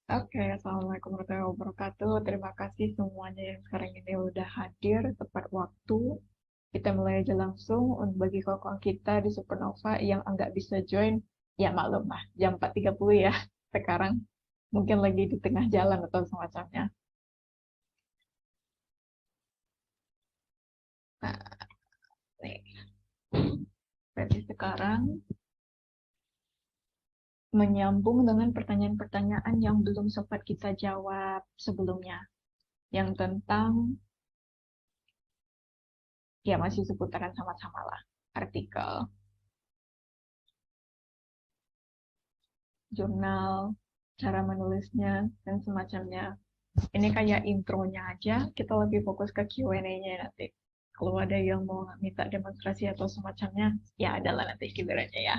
Oke, Assalamualaikum warahmatullahi wabarakatuh. Terima kasih semuanya yang sekarang ini udah hadir tepat waktu. Kita mulai aja langsung untuk bagi kawan kita di Supernova yang nggak bisa join. Ya maklum lah, jam 4.30 ya sekarang. Mungkin lagi di tengah jalan atau semacamnya. Nah, nih, berarti sekarang menyambung dengan pertanyaan-pertanyaan yang belum sempat kita jawab sebelumnya. Yang tentang, ya masih seputaran sama-sama lah. Artikel, jurnal, cara menulisnya, dan semacamnya. Ini kayak intronya aja, kita lebih fokus ke Q&A-nya nanti. Kalau ada yang mau minta demonstrasi atau semacamnya, ya adalah nanti gilirannya ya.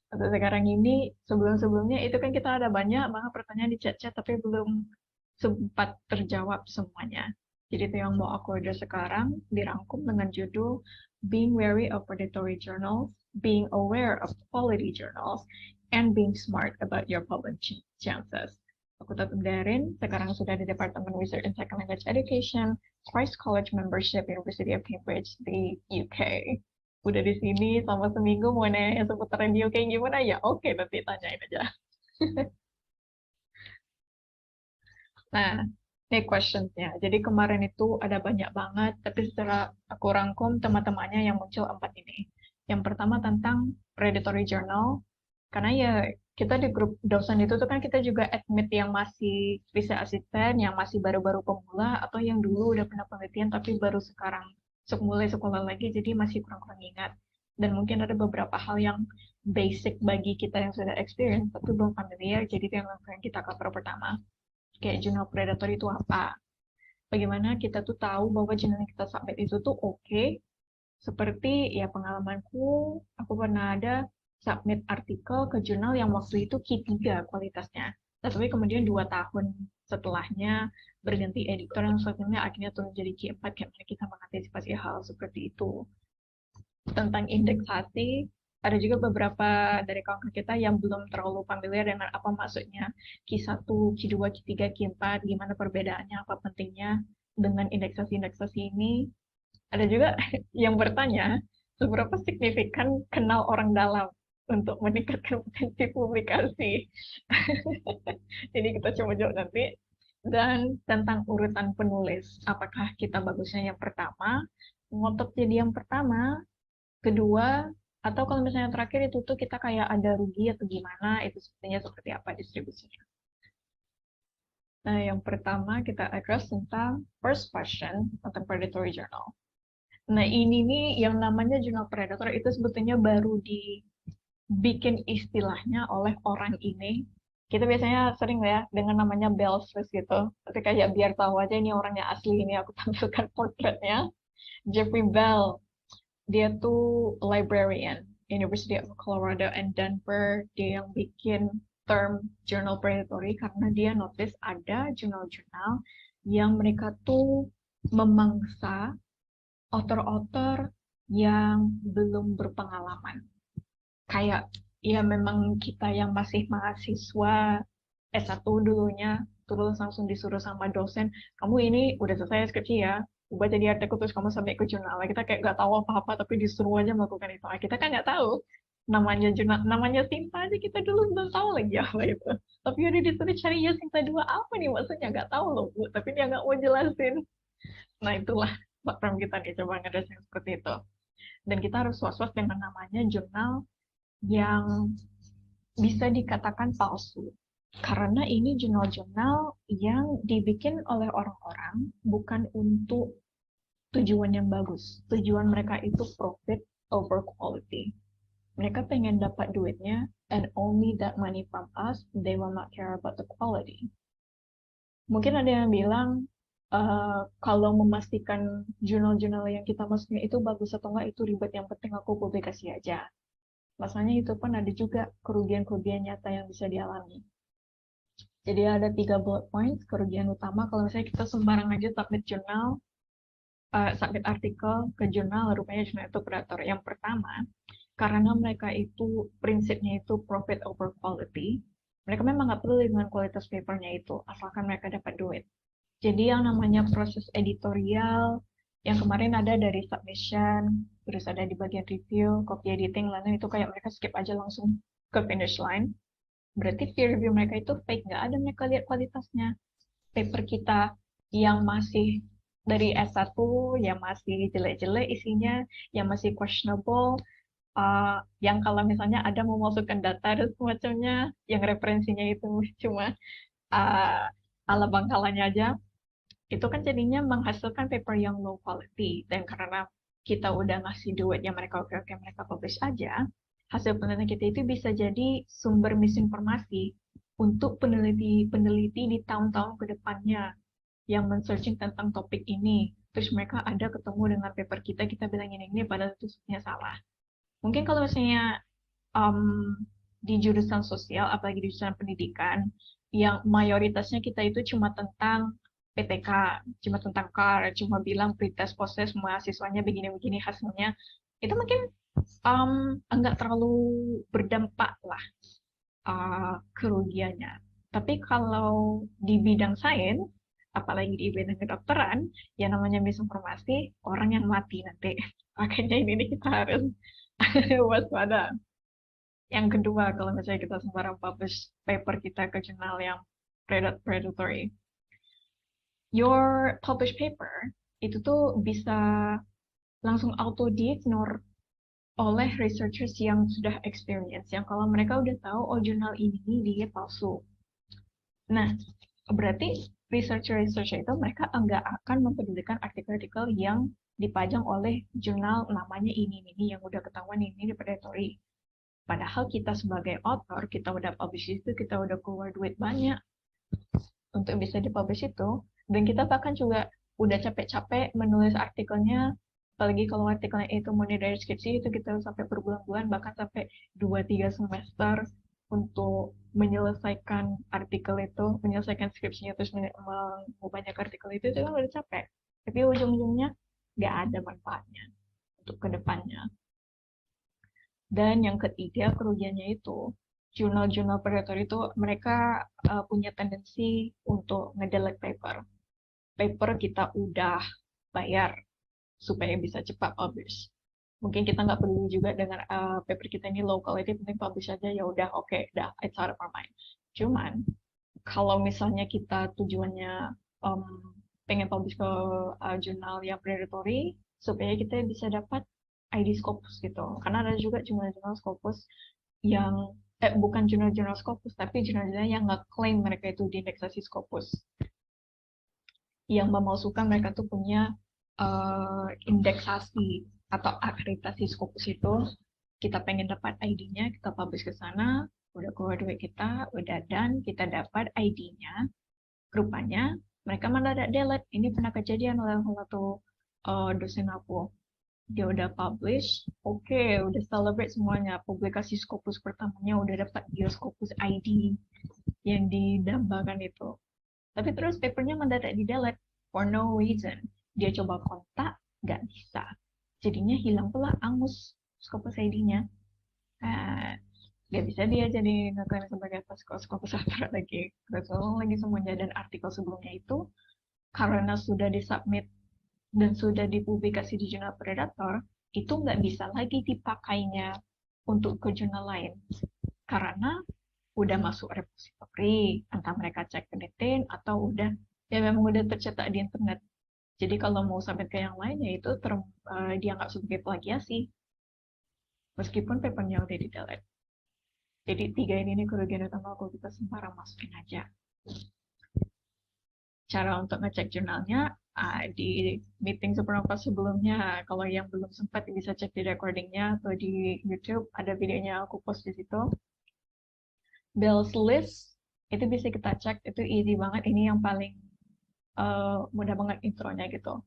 Untuk sekarang ini, sebelum-sebelumnya itu kan kita ada banyak banget pertanyaan di chat-chat, tapi belum sempat terjawab semuanya. Jadi itu yang mau aku ada sekarang, dirangkum dengan judul Being Wary of Predatory Journals, Being Aware of Quality Journals, and Being Smart About Your Publishing Chances. Aku tetap Darin, sekarang sudah di Departemen Research and Second Language Education, Christ College Membership, University of Cambridge di UK. Udah di sini selama seminggu, mau nanya seputar di UK gimana ya? Oke, nanti tanyain aja. Nah, ini questions-nya. Jadi kemarin itu ada banyak banget, tapi setelah aku rangkum teman-temannya yang muncul empat ini. Yang pertama tentang predatory journal, karena ya kita di grup dosen itu tuh kan kita juga admit yang masih bisa asisten, yang masih baru-baru pemula, atau yang dulu udah pernah penelitian tapi baru sekarang mulai sekolah lagi, jadi masih kurang-kurang ingat. Dan mungkin ada beberapa hal yang basic bagi kita yang sudah experience, tapi belum familiar, jadi itu yang akan kita cover pertama. Kayak jurnal predator itu apa? Bagaimana kita tuh tahu bahwa jurnal yang kita submit itu tuh oke. Seperti ya pengalamanku, aku pernah ada submit artikel ke jurnal yang waktu itu Q3 kualitasnya. Tapi kemudian 2 tahun setelahnya berganti editor yang selanjutnya akhirnya turun jadi Q4. Karena kita mengantisipasi hal seperti itu. Tentang indeksasi, ada juga beberapa dari kawan kita yang belum terlalu familiar dengan apa maksudnya Q1, Q2, Q3, Q4, gimana perbedaannya, apa pentingnya dengan indeksasi-indeksasi ini. Ada juga yang bertanya, seberapa signifikan kenal orang dalam untuk meningkatkan potensi publikasi. Jadi kita coba jawab nanti. Dan tentang urutan penulis, apakah kita bagusnya yang pertama, ngotot jadi yang pertama, kedua, atau kalau misalnya terakhir itu tuh kita kayak ada rugi atau gimana, itu sepertinya seperti apa distribusinya. Nah, yang pertama kita address tentang first question tentang predatory journal. Nah, ini nih yang namanya jurnal predator itu sebetulnya baru dibikin istilahnya oleh orang ini. Kita biasanya sering ya dengan namanya Bell Swiss gitu. Tapi kayak biar tahu aja ini orangnya asli, ini aku tampilkan portretnya. Jeffrey Bell, dia tuh librarian University of Colorado and Denver. Dia yang bikin term journal predatory karena dia notice ada jurnal-jurnal yang mereka tuh memangsa author-author yang belum berpengalaman. Kayak ya memang kita yang masih mahasiswa S1 dulunya, terus langsung disuruh sama dosen, kamu ini udah selesai skripsi ya, baca di artikel terus kamu sampai ke jurnal. Kita kayak nggak tahu apa-apa, tapi disuruh aja melakukan itu. Kita kan nggak tahu namanya jurnal, namanya Sinta aja kita dulu belum tahu lagi apa itu. Tapi udah disuruh cari ya Sinta 2 apa nih maksudnya, nggak tahu loh Bu, tapi dia nggak mau jelasin. Nah itulah background kita nih, coba ngedes yang seperti itu. Dan kita harus was-was dengan namanya jurnal yang bisa dikatakan palsu. Karena ini jurnal-jurnal yang dibikin oleh orang-orang bukan untuk tujuan yang bagus. Tujuan mereka itu profit over quality. Mereka pengen dapat duitnya, and only that money from us, they will not care about the quality. Mungkin ada yang bilang, kalau memastikan jurnal-jurnal yang kita masukin itu bagus atau enggak, itu ribet. Yang penting aku publikasi aja. Masalahnya itu pun ada juga kerugian-kerugian nyata yang bisa dialami. Jadi ada 3 bullet points kerugian utama kalau misalnya kita sembarang aja submit jurnal, submit artikel ke jurnal, rupanya jurnal itu predator. Yang pertama, karena mereka itu prinsipnya itu profit over quality, Mereka memang nggak perlu dengan kualitas papernya itu, asalkan mereka dapat duit. Jadi yang namanya proses editorial, yang kemarin ada dari submission, terus ada di bagian review, copy editing, lalu itu kayak mereka skip aja langsung ke finish line. Berarti peer review mereka itu fake, nggak ada mereka lihat kualitasnya. Paper kita yang masih dari S1, yang masih jelek-jelek isinya, yang masih questionable, yang kalau misalnya ada memasukkan data dan semacamnya, yang referensinya itu cuma uh, ala bangkalannya aja, itu kan jadinya menghasilkan paper yang low quality. Dan karena kita udah ngasih duit yang mereka oke-oke mereka publish aja, hasil penelitian kita itu bisa jadi sumber misinformasi untuk peneliti-peneliti di tahun-tahun ke depannya yang men-searching tentang topik ini. Terus mereka ada ketemu dengan paper kita bilang ini padahal itu sebenarnya salah. Mungkin kalau misalnya di jurusan sosial, apalagi di jurusan pendidikan, yang mayoritasnya kita itu cuma tentang PTK, cuma tentang CAR, cuma bilang pretest proses mahasiswanya begini-begini hasilnya, itu mungkin enggak terlalu berdampak lah kerugiannya. Tapi kalau di bidang sains, apalagi di bidang kedokteran, yang namanya misinformasi, orang yang mati nanti. Makanya ini kita harus waspada. Yang kedua, kalau misalnya kita sembarang publish paper kita ke jurnal yang predatory, your published paper itu tuh bisa langsung auto di-ignore oleh researchers yang sudah experience, yang kalau mereka udah tahu, oh jurnal ini dia palsu. Nah, berarti researcher-researcher itu mereka enggak akan mempedulikan artikel-artikel yang dipajang oleh jurnal namanya ini yang udah ketahuan ini predatory. Padahal kita sebagai author, kita udah publish itu, kita udah keluar duit banyak untuk bisa dipublish itu, dan kita bahkan juga udah capek-capek menulis artikelnya, apalagi kalau artikelnya itu murni dari skripsi, itu kita sampai berbulan-bulan, bahkan sampai 2-3 semester untuk menyelesaikan artikel itu, menyelesaikan skripsinya, terus banyak artikel itu kan udah capek. Tapi ujung-ujungnya nggak ada manfaatnya untuk kedepannya. Dan yang ketiga, kerugiannya itu, jurnal-jurnal predatory itu mereka punya tendensi untuk ngedelete paper. Paper kita udah bayar supaya bisa cepat publish. Mungkin kita nggak perlu juga dengan paper kita ini low quality, penting publish aja, ya udah oke, dah it's out of our mind. Cuman kalau misalnya kita tujuannya pengen publish ke jurnal yang predatory supaya kita bisa dapat ID Scopus gitu. Karena ada juga jurnal-jurnal Scopus yang bukan jurnal-jurnal Scopus, tapi jurnal-jurnal yang nggak klaim mereka itu diindeksasi Scopus. Yang memalsukan mereka tuh punya indeksasi atau akreditasi Scopus itu. Kita pengen dapat ID-nya, kita publish ke sana, udah keluar duit kita, udah done, kita dapat ID-nya, rupanya mereka mendadak delete. Ini pernah kejadian oleh salah satu dosen aku. Dia udah publish, oke, udah celebrate semuanya. Publikasi Scopus pertamanya udah dapat dia Scopus ID yang didambakan itu. Tapi terus papernya mendadak di delete for no reason. Dia coba kontak, nggak bisa. Jadinya hilang pula angus Scopus ID-nya. Nggak bisa dia jadi ngakuin sebagai Scopus author lagi. Terus lagi semuanya, dan artikel sebelumnya itu karena sudah disubmit dan sudah dipublikasi di jurnal Predator, itu nggak bisa lagi dipakainya untuk ke jurnal lain. Karena udah masuk repository, entah mereka cek ke LinkedIn atau udah, ya memang udah tercetak di internet. Jadi kalau mau submit ke yang lain, ya itu dianggap sebagai plagiasi, meskipun papernya udah di-delete. Jadi 3 ini kerugian utama kalau kita sembarang masukin aja. Cara untuk ngecek jurnalnya di meeting Supernova sebelumnya. Kalau yang belum sempat bisa cek di recordingnya atau di YouTube, ada videonya aku post di situ. Bell's List itu bisa kita cek, itu easy banget. Ini yang paling mudah banget intronya gitu.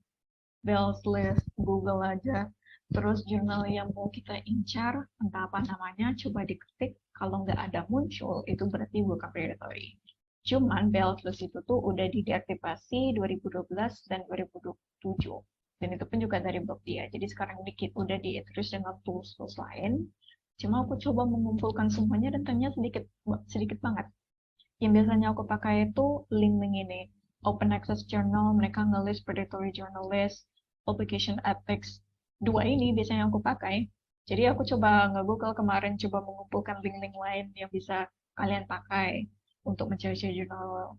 Bell's List, Google aja. Terus jurnal yang mau kita incar, entah apa namanya, coba diketik. Kalau nggak ada muncul, itu berarti bukan predatory. Cuman Bell's List itu tuh udah dideaktivasi 2012 dan 2007. Dan itu pun juga dari blog dia. Jadi sekarang dikit udah diintroduce dengan tools-tools lain. Cuma aku coba mengumpulkan semuanya dan ternyata sedikit banget. Yang biasanya aku pakai itu link-link ini. Open Access Journal, mereka nge-list predatory journalist, publication ethics. Dua ini biasanya aku pakai. Jadi aku coba nge-google kemarin, coba mengumpulkan link-link lain yang bisa kalian pakai untuk mencari jurnal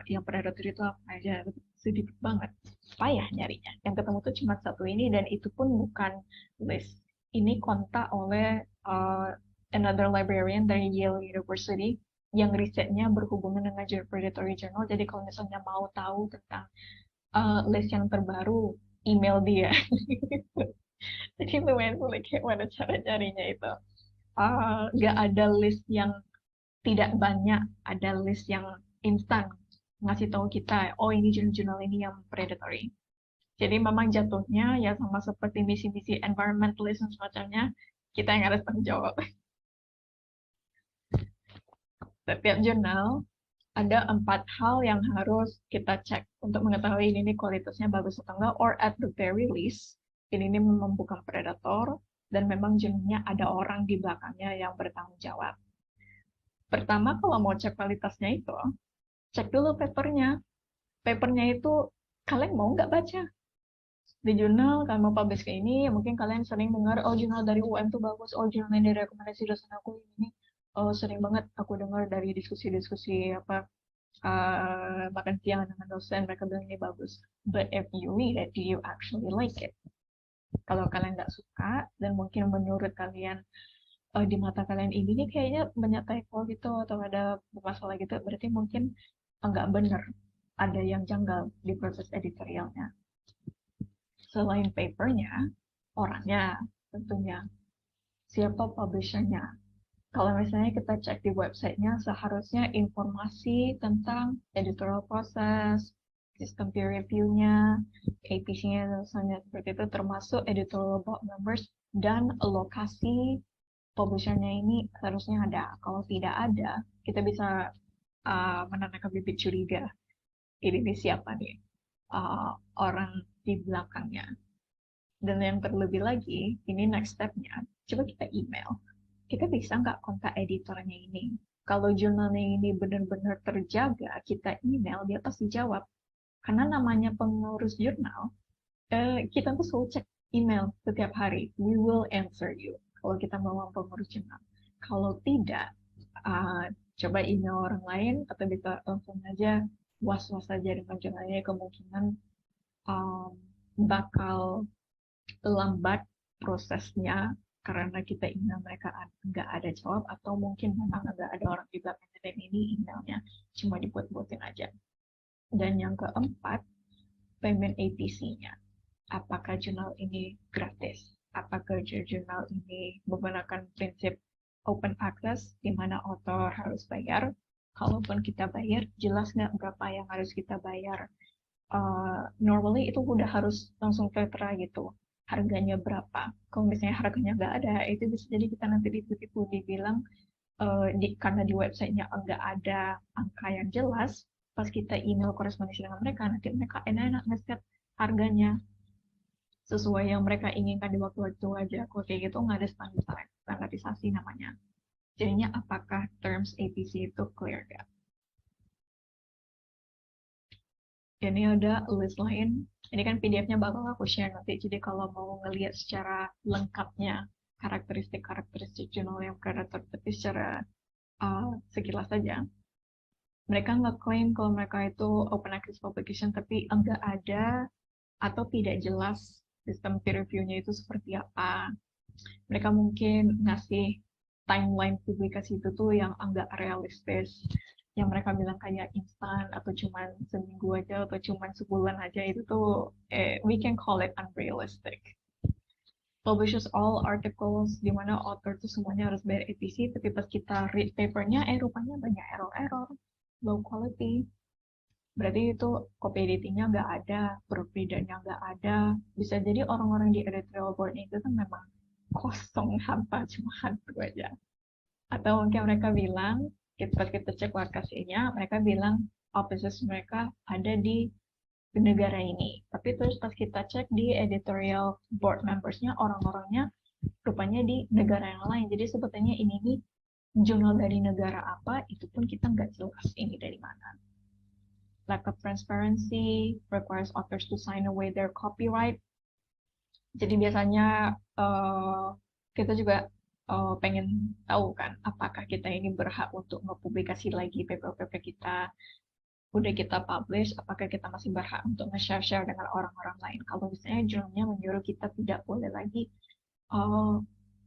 yang predatory itu apa aja. Sedikit banget. Payah nyarinya. Yang ketemu tuh cuma satu ini dan itu pun bukan list. Ini kontak oleh another librarian dari Yale University yang risetnya berhubungan dengan predatory journal. Jadi kalau misalnya mau tahu tentang list yang terbaru, email dia. Jadi lumayan sulit kayak mana cara carinya itu. Nggak ada list yang tidak banyak, ada list yang instan ngasih tahu kita, oh ini jurnal ini yang predatory. Jadi memang jatuhnya ya sama seperti misi-misi environmentalism semacamnya, kita yang harus tanggung jawab. Setiap jurnal ada 4 hal yang harus kita cek untuk mengetahui ini kualitasnya bagus atau enggak, or at the very least, ini memang bukan predator, dan memang jurnalnya ada orang di belakangnya yang bertanggung jawab. Pertama, kalau mau cek kualitasnya itu, cek dulu papernya. Papernya itu, kalian mau nggak baca? Di jurnal, kalian mau publish ke ini, mungkin kalian sering dengar, oh jurnal dari UM tuh bagus, oh jurnal yang direkomendasi dosen aku ini, oh sering banget aku dengar dari diskusi-diskusi apa makan siang dengan dosen, mereka bilang ini bagus. But if you read it, do you actually like it? Kalau kalian nggak suka dan mungkin menurut kalian di mata kalian ini nih kayaknya banyak typo gitu atau ada masalah gitu, berarti mungkin nggak benar, ada yang janggal di proses editorialnya. Selain papernya, orangnya tentunya, siapa publishernya. Kalau misalnya kita cek di websitenya, seharusnya informasi tentang editorial process, sistem peer review-nya, APC-nya, misalnya seperti itu, termasuk editorial board members, dan lokasi publisher-nya ini harusnya ada. Kalau tidak ada, kita bisa menandakan bibit curiga. Ini siapa nih orang di belakangnya. Dan yang terlebih lagi, ini next step-nya, coba kita email. Kita bisa nggak kontak editornya ini? Kalau jurnalnya ini benar-benar terjaga, kita email, dia pasti jawab. Karena namanya pengurus jurnal, kita tuh selalu cek email setiap hari. We will answer you kalau kita mau pengurus jurnal. Kalau tidak, coba email orang lain atau bisa langsung aja was-was saja dengan jurnalnya, kemungkinan bakal lambat prosesnya karena kita email mereka nggak ada jawab, atau mungkin memang nggak ada orang di belakangnya dan ini emailnya cuma dibuat-buatin aja. Dan yang keempat, payment APC-nya. Apakah jurnal ini gratis? Apakah jurnal ini menggunakan prinsip open access di mana author harus bayar? Kalaupun kita bayar, jelas nggak berapa yang harus kita bayar? Normally itu udah harus langsung tertera gitu, harganya berapa. Kalau misalnya harganya nggak ada, itu bisa jadi kita nanti ditipu dibilang karena di websitenya nggak ada angka yang jelas, pas kita email korespondensi dengan mereka, nanti mereka enak-enak nge-set harganya sesuai yang mereka inginkan di waktu itu aja. Kalau kayak gitu nggak ada standarisasi namanya. Jadinya apakah terms APC itu clear gak? Ini ada list lain. Ini kan PDF-nya bakal aku share nanti. Jadi kalau mau ngelihat secara lengkapnya karakteristik-karakteristik jurnal yang predator, tapi secara sekilas saja. Mereka ngeklaim kalau mereka itu open access publication, tapi enggak ada atau tidak jelas sistem peer review-nya itu seperti apa. Mereka mungkin ngasih timeline publikasi itu tuh yang enggak realistis, yang mereka bilang kayak instan atau cuman seminggu aja atau cuman sebulan aja, itu tuh we can call it unrealistic. Publishes all articles di mana author tuh semuanya harus bayar APC, tapi pas kita read papernya rupanya banyak error-error, low quality. Berarti itu copy editingnya nggak ada, proofreadernya nggak ada. Bisa jadi orang-orang di editorial board itu tuh memang kosong, hampa, cuma hantu aja. Atau mungkin mereka bilang, pas kita cek markasnya, mereka bilang offices mereka ada di negara ini. Tapi terus pas kita cek di editorial board membersnya, orang-orangnya rupanya di negara yang lain. Jadi sebetulnya ini nih jurnal dari negara apa, itu pun kita nggak jelas ini dari mana. Lack of transparency requires authors to sign away their copyright. Jadi biasanya kita juga pengen tahu kan, apakah kita ini berhak untuk mempublikasi lagi paper-paper kita, udah kita publish, apakah kita masih berhak untuk nge-share dengan orang-orang lain. Kalau misalnya jurnalnya menyuruh kita tidak boleh lagi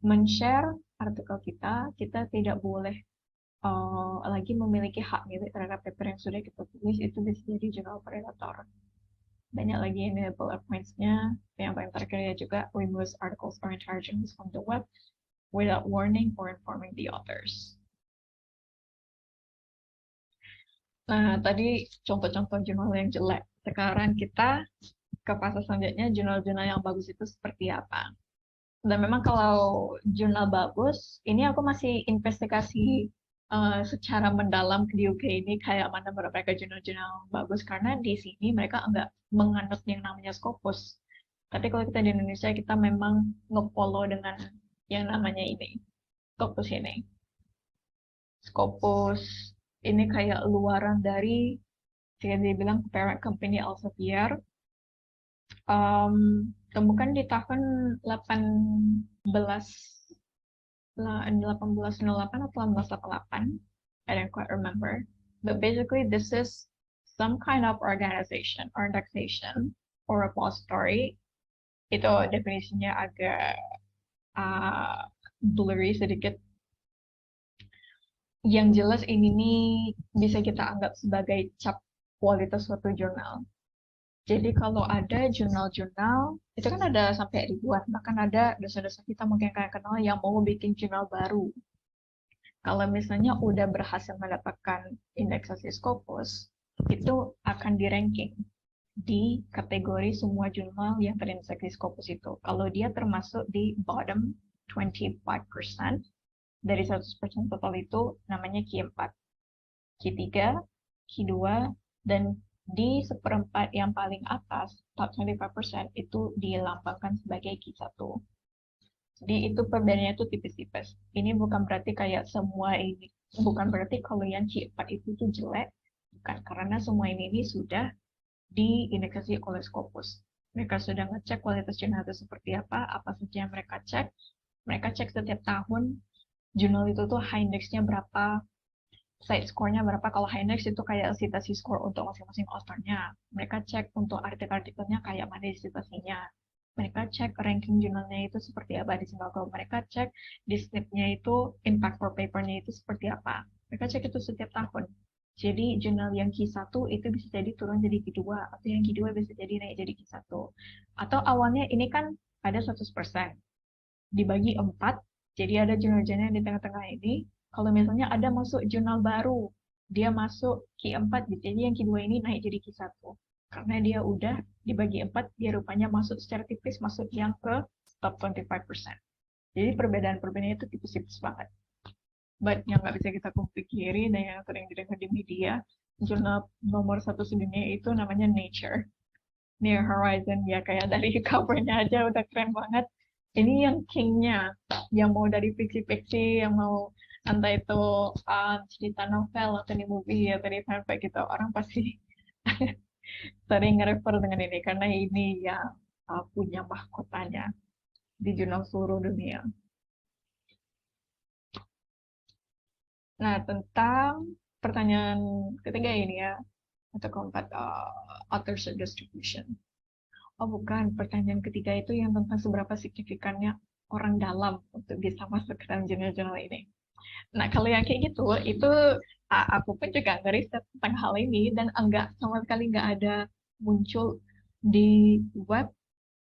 men-share artikel kita tidak boleh lagi memiliki hak milik terhadap paper yang sudah kita tulis, itu bisa jadi jurnal predator. Banyak lagi ini bullet points-nya. Yang paling terakhir ya juga, remove articles or entire journals from the web without warning or informing the authors. Nah, tadi contoh-contoh jurnal yang jelek. Sekarang kita ke fase selanjutnya, jurnal-jurnal yang bagus itu seperti apa. Dan memang kalau jurnal bagus, ini aku masih investigasi secara mendalam di UK ini kayak mana mereka jurnal-jurnal bagus, karena di sini mereka enggak menganut yang namanya Scopus. Tapi kalau kita di Indonesia, kita memang nge-follow dengan yang namanya ini, Scopus ini. Scopus ini kayak luaran dari, jika dibilang parent company Elsevier, temukan di tahun 1808 atau 1888, I don't quite remember. But basically, this is some kind of organization or indexation or repository. Itu definisinya agak blurry sedikit. Yang jelas ini nih bisa kita anggap sebagai cap kualitas suatu jurnal. Jadi kalau ada jurnal-jurnal, itu kan ada sampai ribuan, bahkan ada dosen-dosen kita mungkin kayak kenal yang mau bikin jurnal baru. Kalau misalnya udah berhasil mendapatkan indeksasi Scopus, itu akan di-ranking di kategori semua jurnal yang terindeksi Scopus itu. Kalau dia termasuk di bottom 25%, dari 100% total itu namanya Q4, Q3, Q2, dan di seperempat yang paling atas, top 25% itu dilambangkan sebagai Q1. Jadi itu perbedaannya itu tipis-tipis. Ini bukan berarti kayak semua ini, bukan berarti kalau yang Q4 itu tuh jelek, bukan, karena semua ini sudah diindeksasi oleh Scopus. Mereka sudah ngecek kualitas jurnal itu seperti apa saja yang mereka cek. Mereka cek setiap tahun jurnal itu tuh high index-nya berapa, site score-nya berapa. Kalau high index itu kayak citasi score untuk masing-masing author-nya. Mereka cek untuk artikel-artikelnya kayak mana citasinya. Mereka cek ranking jurnalnya itu seperti apa di Singapura. Mereka cek di SNP-nya itu, impact for paper-nya itu seperti apa. Mereka cek itu setiap tahun. Jadi jurnal yang Q1 itu bisa jadi turun jadi Q2, atau yang Q2 bisa jadi naik jadi Q1. Atau awalnya ini kan ada 100%, dibagi 4, jadi ada jurnal-jurnal yang di tengah-tengah ini. Kalau misalnya ada masuk jurnal baru, dia masuk Q4, jadi yang Q2 ini naik jadi Q1. Karena dia udah dibagi 4, dia rupanya masuk secara tipis, masuk yang ke top 25%. Jadi perbedaan-perbedaannya itu tipis-tipis banget. But yang nggak bisa kita pungkiri dan yang sering didengar di media, jurnal nomor 1 sedunia itu namanya Nature. Near Horizon, ya kayak dari covernya aja udah keren banget. Ini yang king-nya, yang mau dari fiksi-fiksi, yang mau entah itu cerita novel atau di movie atau di fanfic gitu, orang pasti sering nge-refer dengan ini karena ini yang punya mahkotanya di jurnal seluruh dunia. Nah, tentang pertanyaan ketiga ini ya, atau keempat, authorship distribution. Oh bukan, pertanyaan ketiga itu yang tentang seberapa signifikannya orang dalam untuk bisa masuk ke dalam jurnal-jurnal ini. Nah, kalau yang kayak gitu, itu aku pun juga ngeriset tentang hal ini dan enggak sama sekali nggak ada muncul di web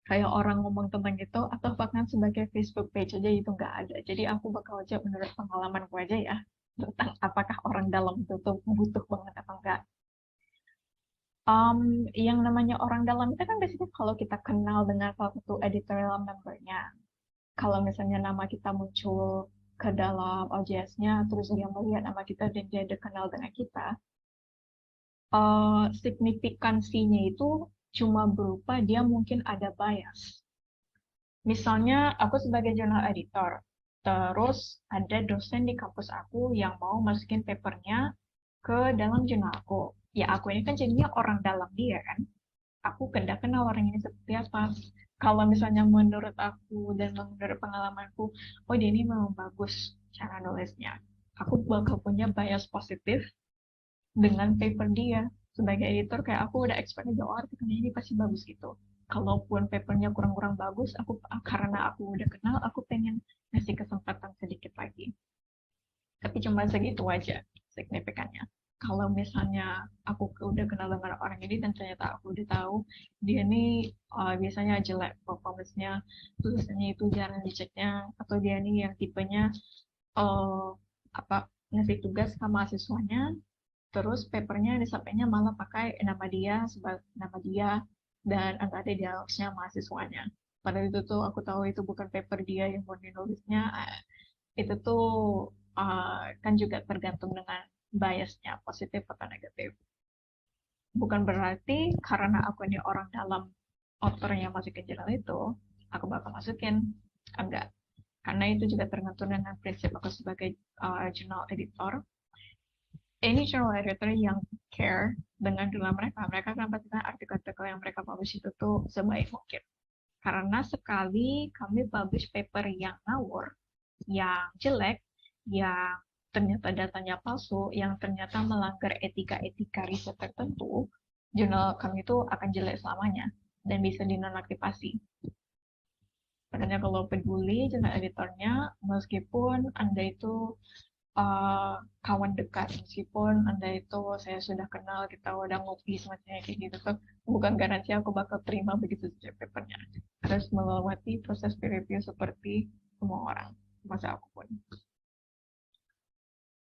kayak orang ngomong tentang itu atau bahkan sebagai Facebook page aja itu nggak ada. Jadi aku bakal aja menurut pengalamanku aja ya tentang apakah orang dalam itu tuh butuh banget atau enggak. Yang namanya orang dalam itu kan biasanya kalau kita kenal dengan salah satu editorial membernya. Kalau misalnya nama kita muncul ke dalam OJS-nya, terus dia melihat nama kita dan dia kenal dengan kita, signifikansinya itu cuma berupa dia mungkin ada bias. Misalnya aku sebagai jurnal editor, Terus ada dosen di kampus aku yang mau masukin papernya ke dalam jurnal aku. Ya aku ini kan jadinya orang dalam dia kan. Aku tidak kenal orang ini seperti apa. Kalau misalnya menurut aku dan menurut pengalamanku, oh dia ini memang bagus cara nulisnya. Aku bakal punya bias positif dengan paper dia. Sebagai editor kayak aku udah expect oh artikelnya ini pasti bagus gitu. Kalaupun papernya kurang-kurang bagus, karena aku udah kenal, aku pengen ngasih kesempatan sedikit lagi. Tapi cuma segitu aja signifikannya. Kalau misalnya aku udah kenal dengan orang ini dan ternyata aku udah tahu dia nih biasanya jelek performance-nya, tulisannya itu jarang diceknya, atau dia nih yang tipenya uh, apa ngasih tugas ke mahasiswanya, terus papernya disampainya malah pakai nama dia sebagai nama dia dan nggak ada dialognya mahasiswanya. Padahal itu tuh aku tahu itu bukan paper dia yang mau dinulisnya, itu tuh kan juga tergantung dengan biasnya positif atau negatif. Bukan berarti karena aku ini orang dalam author-nya masukin jurnal itu, aku bakal masukin. Enggak. Karena itu juga tergantung dengan prinsip aku sebagai jurnal editor. Any journal editor yang care dengan jurnal mereka, mereka akan pastikan artikel-artikel yang mereka publish itu tuh sebaik mungkin. Karena sekali kami publish paper yang ngawur, yang jelek, yang ternyata datanya palsu, yang ternyata melanggar etika-etika riset tertentu, jurnal kami itu akan jelek selamanya dan bisa dinonaktifasi. Padahal kalau peduli jurnal editornya, meskipun Anda itu kawan dekat, meskipun Anda itu saya sudah kenal, kita udah ngopi semacamnya kayak gitu tuh, bukan garansi aku bakal terima begitu saja papernya. Harus melewati proses peer review seperti semua orang, masa aku pun.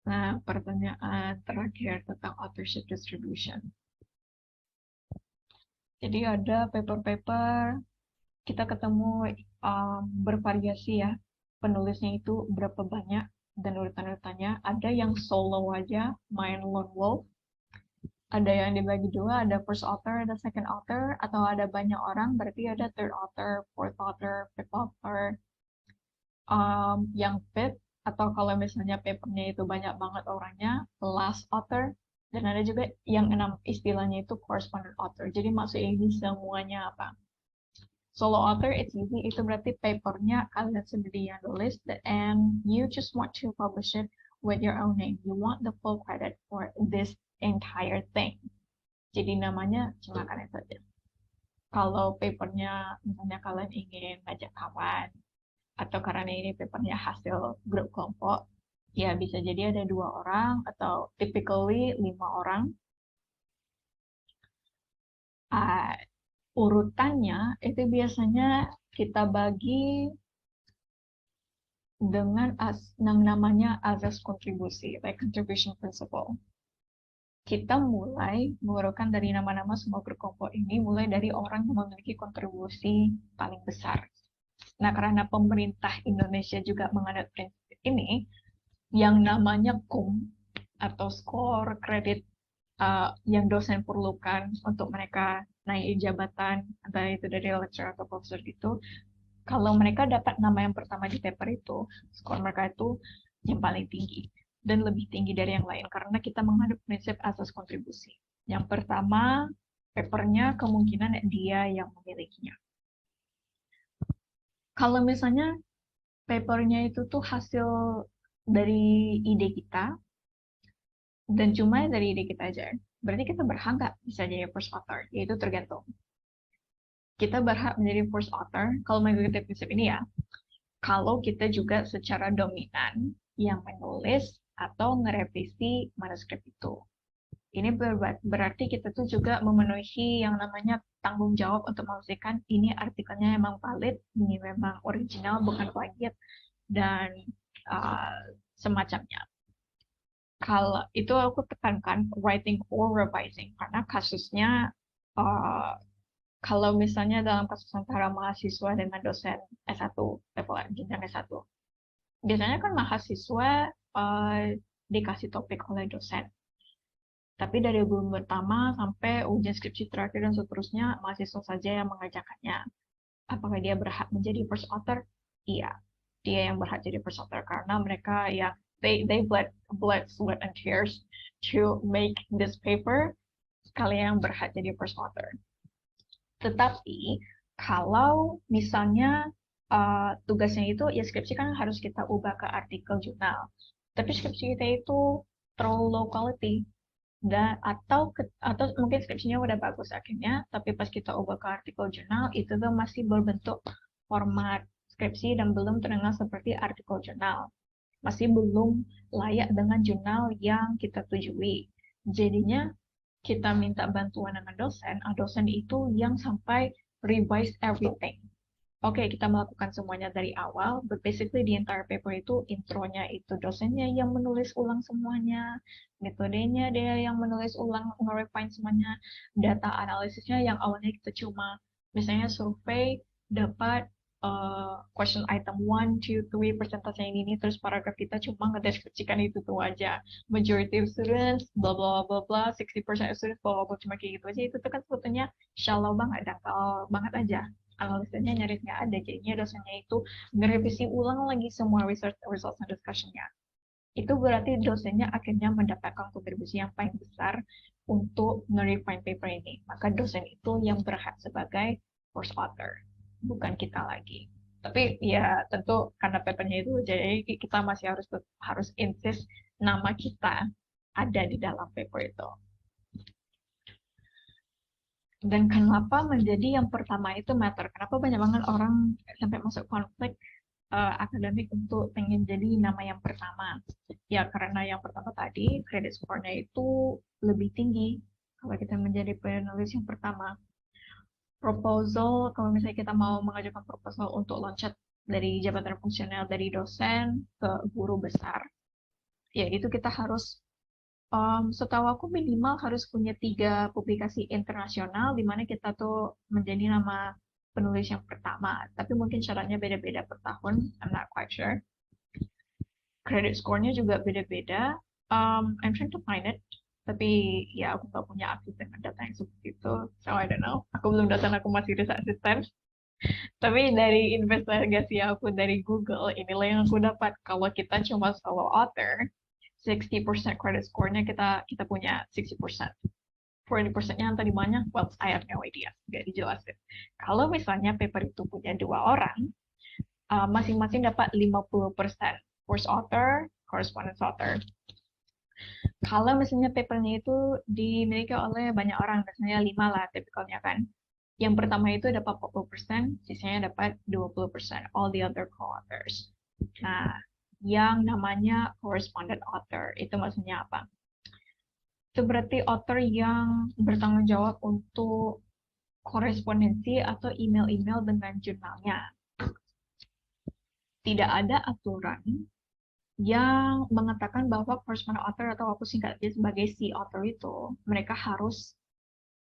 Nah, pertanyaan terakhir tentang authorship distribution. Jadi ada paper-paper, kita ketemu bervariasi ya, penulisnya itu berapa banyak, dan urutan-urutannya. Ada yang solo aja, main lone wolf. Ada yang dibagi dua, ada first author, ada second author, atau ada banyak orang, berarti ada third author, fourth author, fifth author. Yang fifth, atau kalau misalnya papernya itu banyak banget orangnya, last author, dan ada juga yang 6 istilahnya itu correspondent author. Jadi maksudnya ini semuanya apa? Solo author, it's easy, itu berarti papernya kalian sendiri yang tulis, and you just want to publish it with your own name. You want the full credit for this entire thing. Jadi namanya cuma kalian saja. Kalau papernya, misalnya kalian ingin ngajak kawan, atau karena ini papernya hasil grup kelompok, ya bisa jadi ada 2 orang, atau typically 5 orang. Urutannya itu biasanya kita bagi dengan namanya azas kontribusi, like contribution principle. Kita mulai mengurutkan dari nama-nama semua grup kelompok ini, mulai dari orang yang memiliki kontribusi paling besar. Nah, karena pemerintah Indonesia juga menganut prinsip ini, yang namanya KUM atau skor kredit yang dosen perlukan untuk mereka naik jabatan, entah itu dari lecturer atau profesor itu, kalau mereka dapat nama yang pertama di paper itu, skor mereka itu yang paling tinggi dan lebih tinggi dari yang lain karena kita menghadap prinsip asas kontribusi. Yang pertama, papernya kemungkinan dia yang memilikinya. Kalau misalnya papernya itu tuh hasil dari ide kita dan cuma dari ide kita aja, berarti kita berhak nggak bisa jadi first author? Yaitu tergantung. Kita berhak menjadi first author kalau mengikuti prinsip ini ya, kalau kita juga secara dominan yang menulis atau ngerevisi manuskrip itu. Ini berarti kita tuh juga memenuhi yang namanya tanggung jawab untuk memastikan ini artikelnya memang valid, ini memang original, bukan plagiat, dan semacamnya. Kalau itu aku tekankan writing or revising, karena kasusnya kalau misalnya dalam kasus antara mahasiswa dengan dosen S1, level jenjang S1, biasanya kan mahasiswa dikasih topik oleh dosen. Tapi dari bulan pertama sampai ujian skripsi terakhir dan seterusnya, mahasiswa saja yang mengerjakannya. Apakah dia berhak menjadi first author? Iya. dia yang berhak jadi first author karena mereka ya they blood, sweat and tears to make this paper. Kalian yang berhak jadi first author. Tetapi kalau misalnya tugasnya itu ya skripsi kan harus kita ubah ke artikel jurnal. Tapi skripsi kita itu terlalu low quality dan atau mungkin skripsinya udah bagus akhirnya, tapi pas kita ubah ke artikel jurnal itu tuh masih berbentuk format skripsi dan belum terdengar seperti artikel jurnal. Masih belum layak dengan jurnal yang kita tujui. Jadinya kita minta bantuan dengan dosen itu yang sampai revise everything. Oke, kita melakukan semuanya dari awal, but basically di entire paper itu intronya itu dosennya yang menulis ulang semuanya, metodenya dia yang menulis ulang, nge-refine semuanya, data analisisnya yang awalnya kita cuma misalnya survei dapat question item 1, 2, 3, persentase ini, terus paragraf kita cuma ngedeskripsikan itu tuh aja. Majority of students, bla bla bla bla, 60% of students, bla bla bla, cuma kayak gitu aja. Itu tuh kan sebetulnya shallow banget, dangkal banget aja. Analisisnya nyaris nggak ada, jadinya dosennya itu ngerevisi ulang lagi semua research results and discussion-nya. Itu berarti dosennya akhirnya mendapatkan kontribusi yang paling besar untuk nge-refine paper ini. Maka dosen itu yang berhak sebagai first author, bukan kita lagi. Tapi ya tentu karena papernya itu, jadi kita masih harus insist nama kita ada di dalam paper itu. Dan kenapa menjadi yang pertama itu matter? Kenapa banyak banget orang sampai masuk konflik akademik untuk pengen jadi nama yang pertama? Ya karena yang pertama tadi, credit score-nya itu lebih tinggi kalau kita menjadi penulis yang pertama. Proposal, kalau misalnya kita mau mengajukan proposal untuk loncat dari jabatan fungsional dari dosen ke guru besar, ya itu kita harus setahu aku minimal harus punya 3 publikasi internasional di mana kita tuh menjadi nama penulis yang pertama. Tapi mungkin syaratnya beda-beda per tahun. I'm not quite sure. Credit score-nya juga beda-beda. I'm trying to find it. Tapi ya aku nggak punya akses dengan data yang seperti itu. So I don't know. Aku belum datang, aku masih research assistant. Tapi dari investigasi aku dari Google, inilah yang aku dapat. Kalau kita cuma solo author, 60% credit score-nya kita punya 60%. 40%-nya entah di mana, well, I have no idea, nggak dijelasin. Kalau misalnya paper itu punya 2 orang, masing-masing dapat 50%. First author, correspondence author. Kalau misalnya papernya itu dimiliki oleh banyak orang, biasanya 5 lah tipikalnya kan. Yang pertama itu dapat 40%, sisanya dapat 20%, all the other co-authors. Nah, yang namanya correspondent author, itu maksudnya apa? Itu berarti author yang bertanggung jawab untuk korespondensi atau email-email dengan jurnalnya. Tidak ada aturan yang mengatakan bahwa correspondent author atau aku singkatnya sebagai C author itu, mereka harus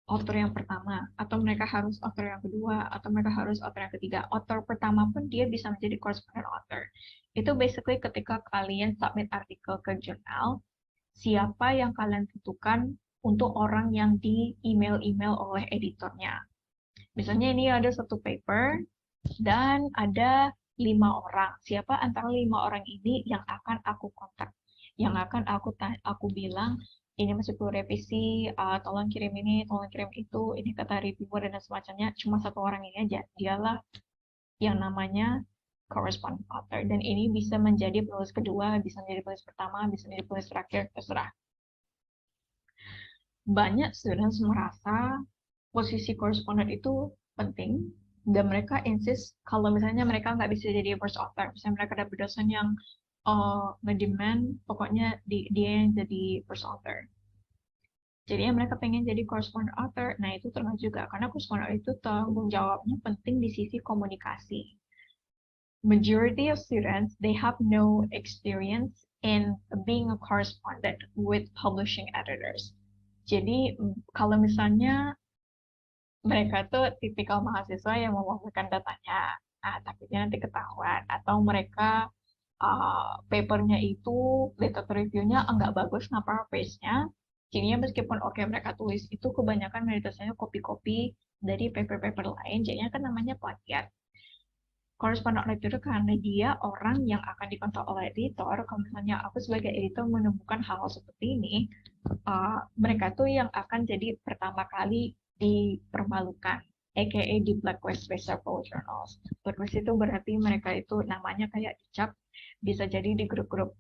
author yang pertama, atau mereka harus author yang kedua, atau mereka harus author yang ketiga. Author pertama pun dia bisa menjadi correspondent author. Itu basically ketika kalian submit artikel ke jurnal, siapa yang kalian tentukan untuk orang yang di email-email oleh editornya. Misalnya ini ada satu paper, dan ada 5 orang. Siapa antara 5 orang ini yang akan aku kontak? Yang akan aku bilang, ini masih perlu revisi, tolong kirim ini, tolong kirim itu, ini kata reviewer dan semacamnya. Cuma satu orang ini aja, dialah yang namanya correspondent author. Dan ini bisa menjadi penulis kedua, bisa menjadi penulis pertama, bisa menjadi penulis terakhir, terserah. Banyak students merasa posisi correspondent itu penting, dan mereka insist kalau misalnya mereka nggak bisa jadi first author, misalnya mereka ada dosen yang ngedemand pokoknya dia yang jadi first author. Jadi mereka pengen jadi correspondent author, nah itu termasuk juga karena correspondent itu tanggung jawabnya penting di sisi komunikasi. Majority of students, they have no experience in being a correspondent with publishing editors. Jadi kalau misalnya mereka tuh tipikal mahasiswa yang memasukkan datanya, takutnya nanti ketahuan, atau mereka papernya itu data reviewnya nggak bagus, nggak paraphrase-nya, jadinya meskipun oke mereka tulis itu kebanyakan meditasinya copy-copy dari paper-paper lain, jadinya kan namanya plagiat. correspondent editor karena dia orang yang akan dipantau oleh editor. Kalau misalnya aku sebagai editor menemukan hal-hal seperti ini, mereka tuh yang akan jadi pertama kali dipermalukan, aka di blacklist several journals. Blacklist itu berarti mereka itu namanya kayak dicap, bisa jadi di grup-grup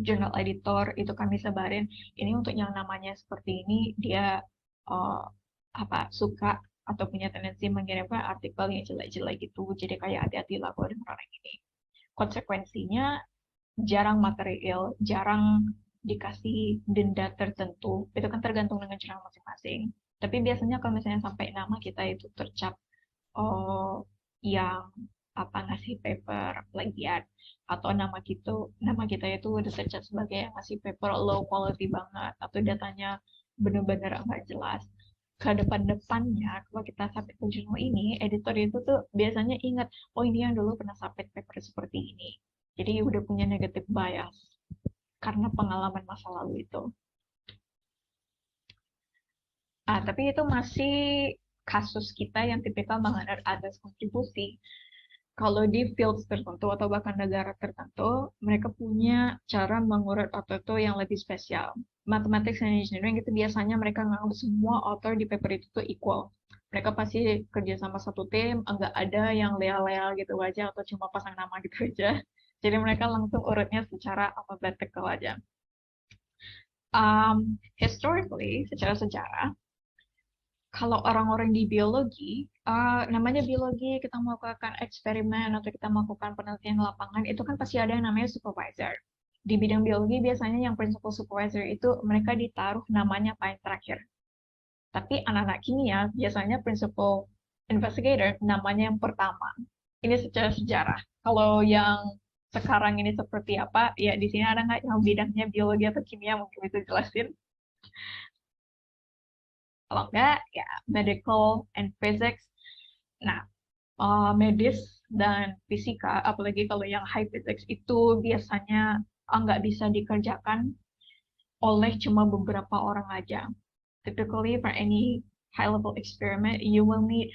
jurnal editor itu kami sebarin ini untuk yang namanya seperti ini dia suka atau punya tendensi mengirimkan artikel yang jelek-jelek gitu, jadi kayak hati-hati lah kalau dengan orang ini. Konsekuensinya jarang material, jarang dikasih denda tertentu, itu kan tergantung dengan jurnal masing-masing. Tapi biasanya kalau misalnya sampai nama kita itu tercap yang ngasih paper plagiat, atau nama kita itu udah tercap sebagai yang ngasih paper low quality banget, atau datanya bener-bener nggak jelas. Ke depan-depannya kalau kita submit ke jurnal ini, editor itu tuh biasanya ingat, oh ini yang dulu pernah submit paper seperti ini. Jadi udah punya negative bias karena pengalaman masa lalu itu. Tapi itu masih kasus kita yang tipikal melanggar asas kontribusi. Kalau di fields tertentu atau bahkan negara tertentu, mereka punya cara mengurut author itu yang lebih spesial. Mathematics and engineering itu biasanya mereka nganggap semua author di paper itu tuh equal. Mereka pasti kerja sama satu tim, enggak ada yang leal-leal gitu aja atau cuma pasang nama gitu aja. Jadi mereka langsung urutnya secara alphabetical aja. Historically, secara sejarah, kalau orang-orang di biologi, namanya biologi, kita melakukan eksperimen atau kita melakukan penelitian lapangan, itu kan pasti ada yang namanya supervisor. Di bidang biologi biasanya yang principal supervisor itu mereka ditaruh namanya paling terakhir. Tapi anak-anak kimia biasanya principal investigator namanya yang pertama. Ini secara sejarah. Kalau yang sekarang ini seperti apa, ya di sini ada nggak yang bidangnya biologi atau kimia mungkin bisa jelasin. Kalau enggak, ya medical and physics. Nah, medis dan fisika, apalagi kalau yang high physics itu biasanya nggak bisa dikerjakan oleh cuma beberapa orang aja. Typically, for any high-level experiment, you will need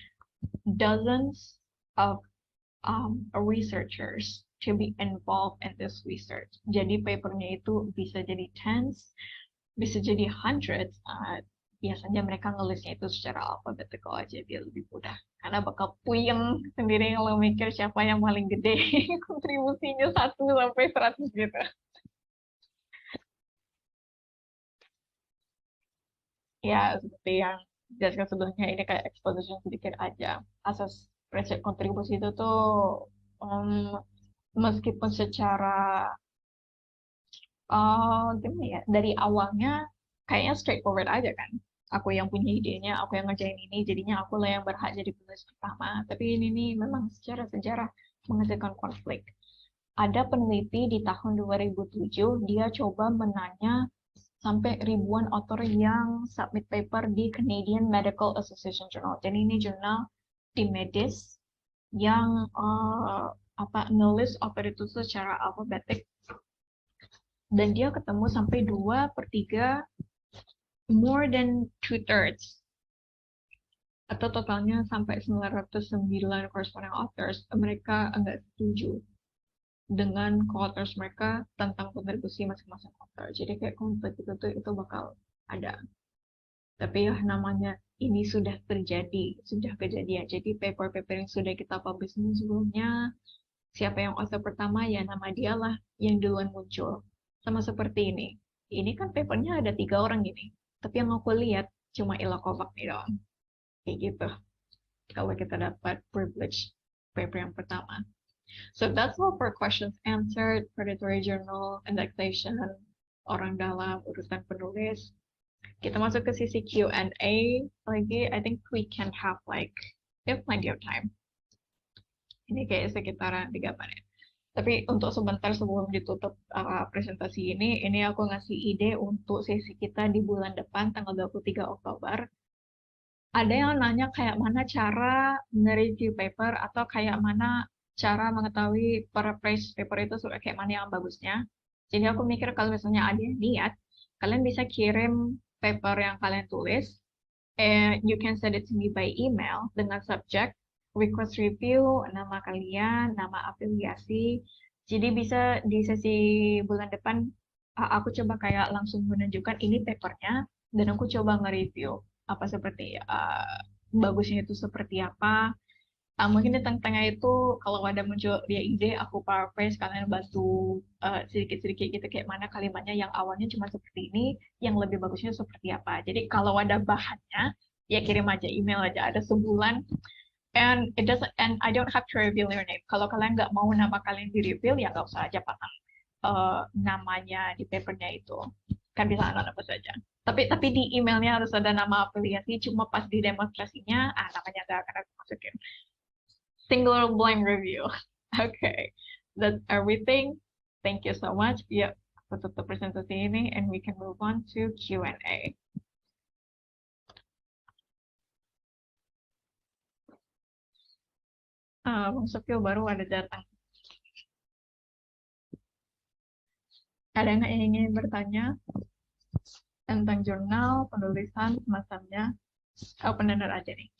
dozens of researchers to be involved in this research. Jadi papernya itu bisa jadi tens, bisa jadi hundreds. Biasanya mereka ngelisnya itu secara alphabetical aja biar lebih mudah. Karena bakal puyeng sendiri kalau mikir siapa yang paling gede kontribusinya 1 sampai 100 gitu. Ya, seperti yang dijelaskan sebelumnya, ini kayak exposition sedikit aja. Asas prinsip kontribusi itu tuh meskipun secara gimana ya, dari awalnya kayaknya straightforward aja kan. Aku yang punya idenya, aku yang ngerjain ini, jadinya aku lah yang berhak jadi penulis pertama. Tapi ini nih memang secara sejarah menghasilkan konflik. Ada peneliti di tahun 2007, dia coba menanya sampai ribuan author yang submit paper di Canadian Medical Association Journal. Jadi ini jurnal di medis yang nulis author itu secara alfabetik, dan dia ketemu sampai 2/3, more than 2/3, atau totalnya sampai 909 corresponding authors, mereka enggak setuju dengan co-authors mereka tentang kontribusi masing-masing author. Jadi kayak konflik itu bakal ada. Tapi ya namanya ini sudah terjadi, sudah kejadian. Jadi paper-paper yang sudah kita publish sebelumnya, siapa yang author pertama, ya nama dialah yang duluan muncul. Sama seperti ini. Ini kan papernya ada 3 orang ini. Tapi yang aku lihat cuma Ila Kovac nih doang. Kayak gitu. Kalau kita dapat privilege paper yang pertama. So that's all for questions answered, predatory journal, indexation, orang dalam, urutan penulis. Kita masuk ke sisi Q&A lagi. I think we can have we have plenty of time. Ini kayak sekitaran 3 menit. Tapi untuk sebentar sebelum ditutup presentasi ini aku ngasih ide untuk sesi kita di bulan depan, tanggal 23 Oktober. Ada yang nanya kayak mana cara nge-review paper, atau kayak mana cara mengetahui paraphrase paper itu kayak mana yang bagusnya. Jadi aku mikir kalau misalnya ada yang niat, kalian bisa kirim paper yang kalian tulis, and you can send it to me by email dengan subject request review, nama kalian, nama afiliasi. Jadi bisa di sesi bulan depan aku coba kayak langsung menunjukkan ini papernya dan aku coba nge-review apa seperti bagusnya itu seperti apa. Mungkin di tengah-tengah itu kalau ada muncul dia ide, aku paraphrase, kalian bantu sedikit-sedikit gitu kayak mana kalimatnya yang awalnya cuma seperti ini, yang lebih bagusnya seperti apa. Jadi kalau ada bahannya, ya kirim aja email aja. Ada sebulan, and I don't have to reveal your name. Kalau kalian nggak mau nama kalian di reveal, ya nggak usah aja pasang namanya di papernya itu. Kan bisa anonymous saja. Tapi di emailnya harus ada nama afiliasi, cuma pas di demonstrasinya, namanya nggak akan aku masukin. Single blank review. Okay, that's everything. Thank you so much. Yep, aku tutup presentasi ini and we can move on to Q&A. Bang Sofio baru ada datang. Ada nggak yang ingin bertanya tentang jurnal, penulisan, semacamnya? Open-ended aja nih.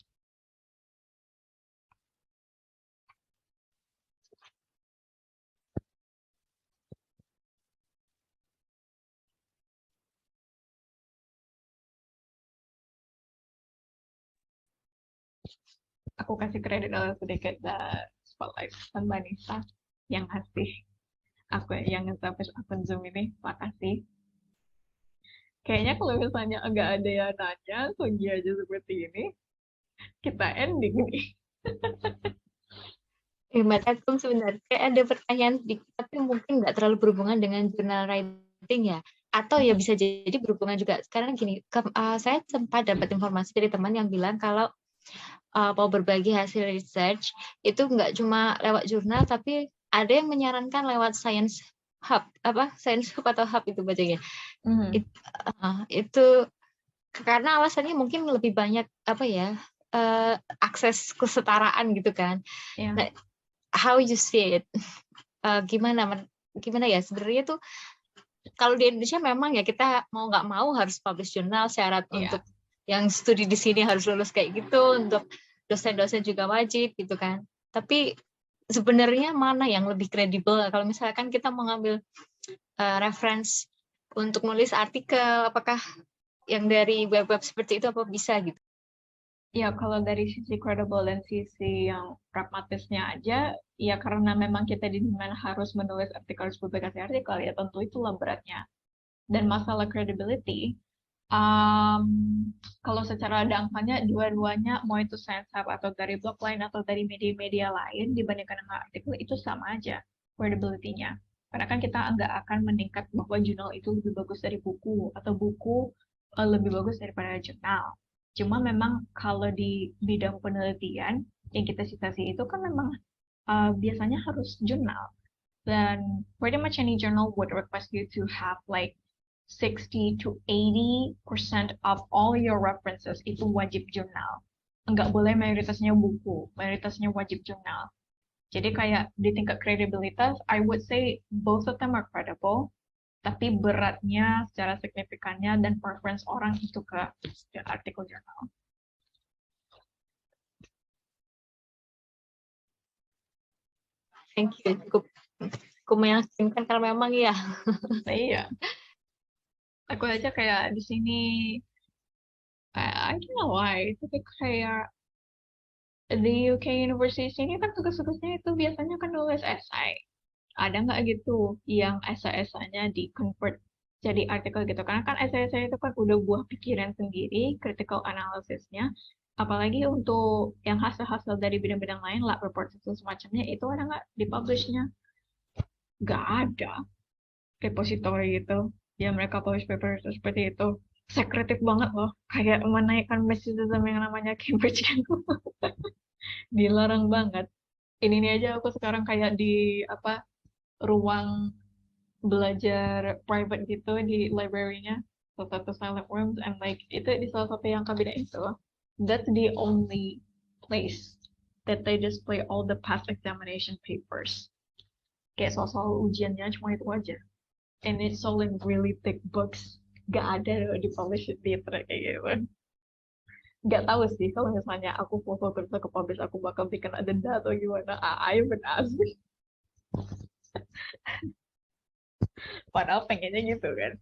Aku kasih kredit sedikit spotlight dan Mbak Nisa yang ngasih aku yang nge-service akun Zoom ini. Makasih. Kayaknya kalau misalnya agak ada yang nanya, Sogi aja seperti ini, kita ending nih. Mbak Tatum sebenarnya ada pertanyaan sedikit, tapi mungkin nggak terlalu berhubungan dengan jurnal writing ya. Atau ya bisa jadi berhubungan juga. Sekarang gini, saya sempat dapat informasi dari teman yang bilang kalau mau berbagi hasil research itu nggak cuma lewat jurnal, tapi ada yang menyarankan lewat Science Hub, Science Hub atau Hub itu bacanya. Itu karena alasannya mungkin lebih banyak akses kesetaraan gitu kan. Yeah. Nah, how you see it? Gimana ya sebenarnya tuh kalau di Indonesia memang ya kita mau nggak mau harus publish jurnal, syarat untuk yang studi di sini harus lulus kayak gitu, untuk dosen-dosen juga wajib gitu kan. Tapi sebenarnya mana yang lebih kredibel kalau misalkan kita mengambil reference untuk nulis artikel, apakah yang dari web-web seperti itu apa bisa gitu? Ya, kalau dari sisi credible dan sisi yang pragmatisnya aja, ya karena memang kita di mana harus menulis artikel, harus publikasi artikel, ya tentu itulah beratnya. Dan masalah credibility, kalau secara ada angkanya, dua-duanya, mau itu Science Hub atau dari blog lain atau dari media-media lain, dibandingkan dengan artikel, itu sama aja credibility-nya. Karena kan kita nggak akan meningkat bahwa jurnal itu lebih bagus dari buku, atau buku lebih bagus daripada jurnal. Cuma memang kalau di bidang penelitian, yang kita citasi itu kan memang biasanya harus jurnal. Dan pretty much any journal would request you to have like 60 to 80% of all your references itu wajib jurnal. Enggak boleh mayoritasnya buku, mayoritasnya wajib jurnal. Jadi kayak di tingkat kredibilitas, I would say both of them are credible, tapi beratnya secara signifikannya dan preference orang itu ke artikel jurnal. Thank you, cukup meyakinkan karena memang ya. Iya. Aku aja kayak di sini, I don't know why, tapi kayak di UK University ini kan tugas-tugasnya itu biasanya kan nulis esai. Ada nggak gitu yang esai-esainya di-convert jadi artikel gitu? Karena kan esai-esai itu kan udah buah pikiran sendiri, critical analysisnya. Apalagi untuk yang hasil-hasil dari bidang-bidang lain, lab report itu semacamnya, itu ada nggak di-publish-nya? Nggak ada repository itu. Ya mereka publish paper seperti itu. Sekretif banget loh. Kayak menaikkan mysticism yang namanya Cambridge kan. Dilarang banget. Ini aja aku sekarang kayak di ruang belajar private gitu di library-nya, salah satu silent rooms, and like itu di salah satu yang kabinet itu, that's the only place that they display all the past examination papers. Kayak soal ujiannya cuma itu aja, and it's all in really thick books. Gak ada di publish di internet kayak gitu. nggak tahu sih kalau misalnya aku foto terus aku publish aku bakal bikin denda atau gimana. I haven't asked. Padahal pengennya gitu kan.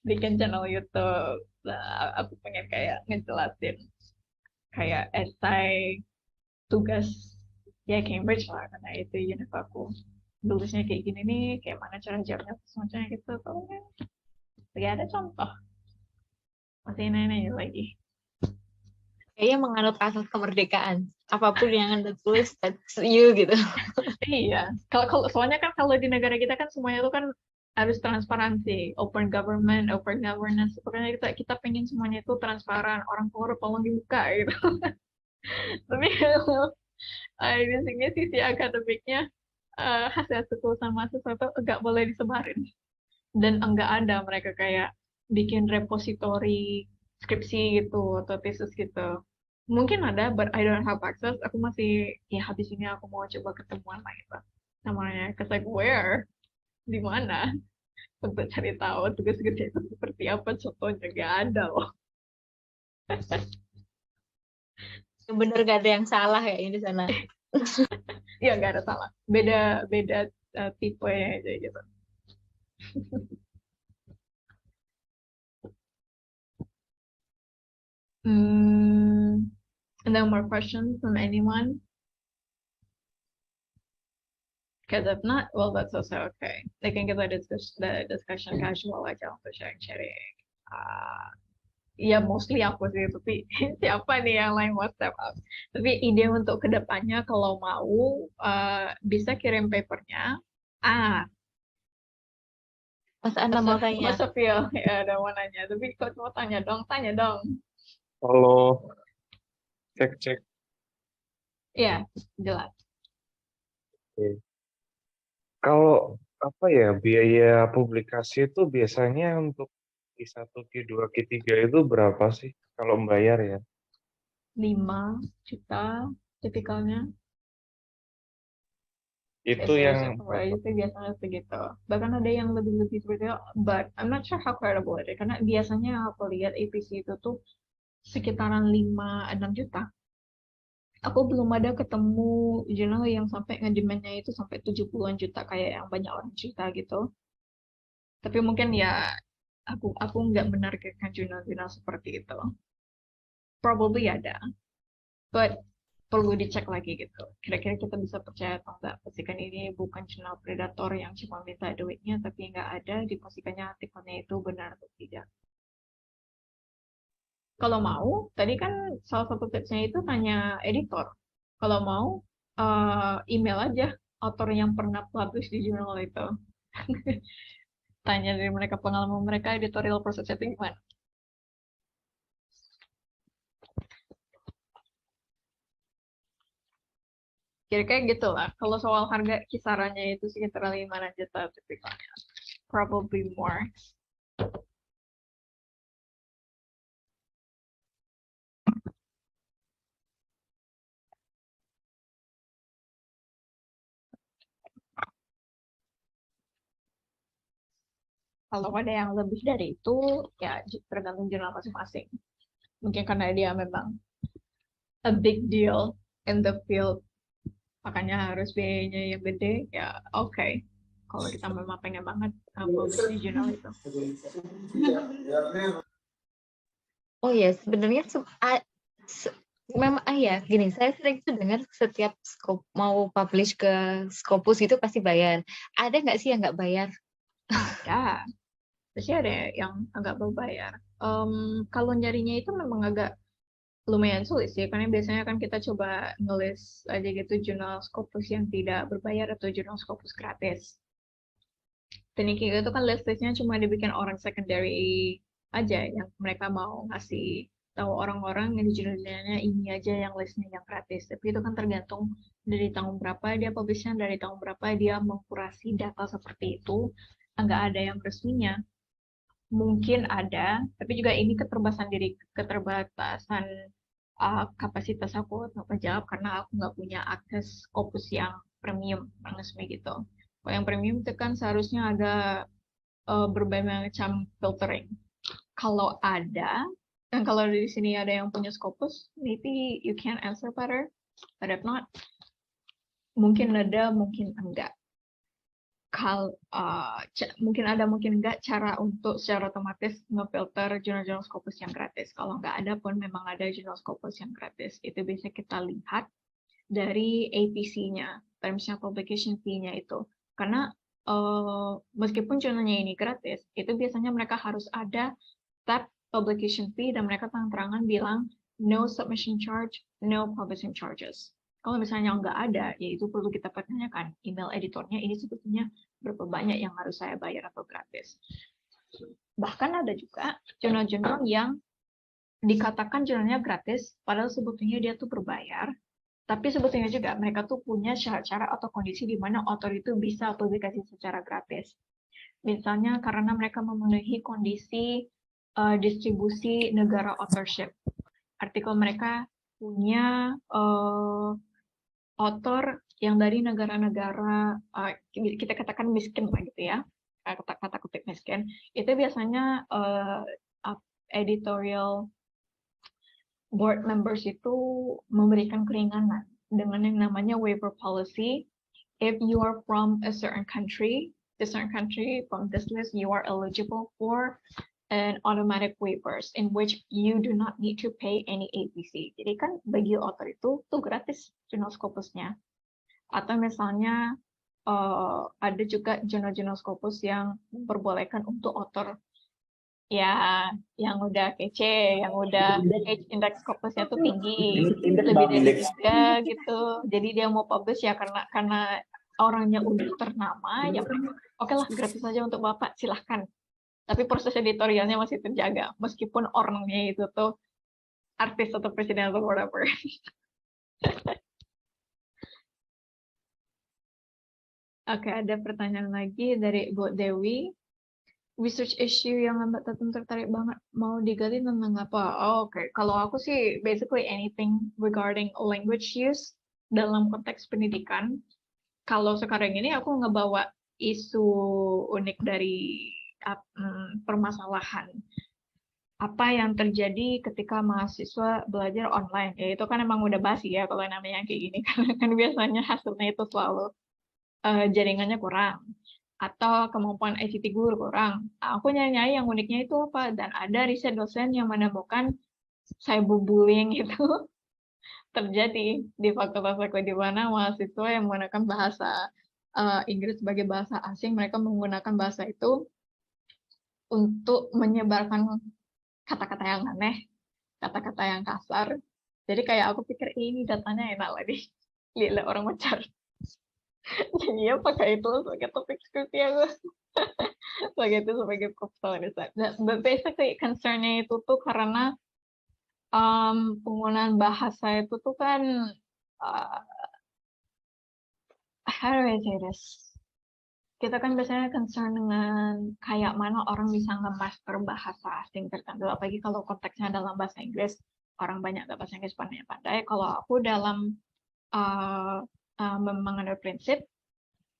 Bikin channel YouTube. Nah, aku pengen kayak ngejelasin kayak esai tugas ya Cambridge lah karena itu univ aku. Tulisnya kayak gini nih, kayak mana cara jawabnya semuanya gitu. Soalnya gak ada contoh. Masih nanya lagi. Kayaknya menganut asas kemerdekaan. Apapun yang Anda tulis, that's you gitu. Iya, kalau soalnya kan kalau di negara kita kan semuanya itu kan harus transparansi, open government, open governance. Pokoknya kita pengen semuanya itu transparan, orang korup tolong dibuka gitu. Tapi kalau di sini sisi akademiknya hasil sama sesuatu nggak boleh disebarin dan enggak ada mereka kayak bikin repositori skripsi gitu atau tesis gitu. Mungkin ada, but I don't have access. Aku masih ya habis ini aku mau coba ketemuan lah gitu namanya. Cause like where, di mana untuk cari tahu tugas kerja itu seperti apa contohnya gak ada loh. Yang bener gak ada yang salah ya ini sana. Ya nggak ada salah. Beda beda tipe aja gitu. Hmm, and then more questions from anyone? Because if not, well, that's also okay. They can get the discussion casual aja untuk sharing-sharing. Ya mostly aku sih, tapi siapa nih yang lain mau step up. Tapi ide untuk kedepannya kalau mau bisa kirim papernya. Ah, Mas Ana mau Mas tanya. Sofia ya ada mau nanya. Tapi kalau mau tanya dong. Halo, cek. Iya, jelas. Oke. Kalau apa ya biaya publikasi itu biasanya untuk Q1, Q2, Q3 itu berapa sih kalau membayar ya? 5 juta tipikalnya. Itu Research yang itu biasanya segitu. Bahkan ada yang lebih-lebih seperti itu, but I'm not sure how credible it is. Karena biasanya aku lihat APC itu tuh sekitaran 5-6 juta. Aku belum ada ketemu jurnal yang sampai ngedemandnya itu sampai 70-an juta kayak yang banyak orang cerita gitu. Tapi mungkin ya aku nggak menargetkan jurnal-jurnal seperti itu. Probably ada, but perlu dicek lagi gitu. Kira-kira kita bisa percaya atau enggak. Pastikan ini bukan jurnal predator yang cuma minta duitnya tapi nggak ada dipastikannya artikelnya itu benar atau tidak. Kalau mau, tadi kan salah satu tipsnya itu tanya editor. Kalau mau, email aja author yang pernah publish di jurnal itu. Tanya dari mereka pengalaman mereka editorial prosesnya itu gimana. Kira-kira gitu lah. Kalau soal harga kisarannya itu sekitar 5 juta tipikalnya. Probably more. Kalau ada yang lebih dari itu, ya tergantung jurnal masing-masing. Mungkin karena dia memang a big deal in the field, makanya harus biayanya yang gede, ya oke. Kalau kita memang pengen banget publish di jurnal itu. Oh ya, sebenarnya memang ya gini, saya sering tuh dengar setiap mau publish ke Scopus itu pasti bayar. Ada nggak sih yang nggak bayar? Ada. Pasti ada yang agak berbayar. Kalau nyarinya itu memang agak lumayan sulit sih, karena biasanya kan kita coba ngelis aja gitu jurnal Scopus yang tidak berbayar atau jurnal Scopus gratis. Dan yang kayak gitu kan list-listnya cuma dibikin orang secondary aja yang mereka mau ngasih tahu orang-orang yang di jurnalnya ini aja yang listnya yang gratis. Tapi itu kan tergantung dari tahun berapa dia publishnya, dari tahun berapa dia mengkurasi data seperti itu. Enggak ada yang resminya. Mungkin ada, tapi juga ini keterbatasan kapasitas aku untuk menjawab karena aku nggak punya akses Scopus yang premium, yang resmi gitu. Kalau yang premium itu kan seharusnya ada berbagai macam filtering. Kalau ada, Dan kalau di sini ada yang punya Scopus, maybe you can answer better. But if not, mungkin ada, mungkin enggak. Mungkin ada, mungkin enggak cara untuk secara otomatis ngefilter jurnal-jurnal Scopus yang gratis. Kalau enggak ada pun memang ada jurnal Scopus yang gratis. Itu bisa kita lihat dari APC-nya, Terms of Publication Fee-nya itu. Karena meskipun jurnalnya ini gratis, itu biasanya mereka harus ada tab publication fee dan mereka terang-terangan bilang no submission charge, no publishing charges. Kalau misalnya nggak ada, ya itu perlu kita pertanyakan. Email editornya ini sebetulnya berapa banyak yang harus saya bayar atau gratis. Bahkan ada juga jurnal-jurnal yang dikatakan jurnalnya gratis, padahal sebetulnya dia tuh berbayar. Tapi sebetulnya juga mereka tuh punya syarat-syarat atau kondisi di mana author itu bisa publikasi secara gratis. Misalnya karena mereka memenuhi kondisi distribusi negara authorship. Artikel mereka punya author yang dari negara-negara kita katakan miskin lah gitu ya, kata kutip miskin. Itu biasanya editorial board members itu memberikan keringanan dengan yang namanya waiver policy. If you are from a certain country, from this list, you are eligible for an automatic waivers in which you do not need to pay any APC. Jadi kan bagi author itu tuh gratis jurnal Scopusnya. Atau misalnya ada juga jurnal-jurnal Scopus yang memperbolehkan untuk author ya yang udah kece, yang udah age index Scopusnya tuh tinggi, lebih dari 3 gitu. Jadi dia mau publish ya karena orangnya udah ternama, ya oke lah gratis saja untuk Bapak, silahkan. Tapi proses editorialnya masih terjaga, meskipun orangnya itu tuh artis atau presiden atau whatever. Oke, ada pertanyaan lagi dari Bu Dewi. Research issue yang Mbak Tatum tertarik banget mau digali tentang apa? Oh, oke, kalau aku sih basically anything regarding language use dalam konteks pendidikan. Kalau sekarang ini aku ngebawa isu unik dari permasalahan apa yang terjadi ketika mahasiswa belajar online. Ya itu kan emang udah basi ya kalau namanya kayak gini, karena kan biasanya hasilnya itu selalu jaringannya kurang atau kemampuan ICT guru kurang. Aku nyari-nyari yang uniknya itu apa, dan ada riset dosen yang menemukan cyberbullying itu terjadi di fakultas aku, di mana mahasiswa yang menggunakan bahasa Inggris sebagai bahasa asing, mereka menggunakan bahasa itu untuk menyebarkan kata-kata yang aneh, kata-kata yang kasar. Jadi kayak aku pikir ini datanya enak lagi, lihat orang mencari. Jadi ya pakai itu sebagai topik skripsi aku, sebagai itu sebagai proposal riset. But basically concern-nya itu tuh karena penggunaan bahasa itu tuh kan how do I say this? Kita kan biasanya concern dengan kayak mana orang bisa nge-master bahasa asing tertentu, apalagi kalau konteksnya dalam bahasa Inggris, orang banyak gak bahasa Inggris pandai-pandai. Kalau aku dalam mengambil prinsip,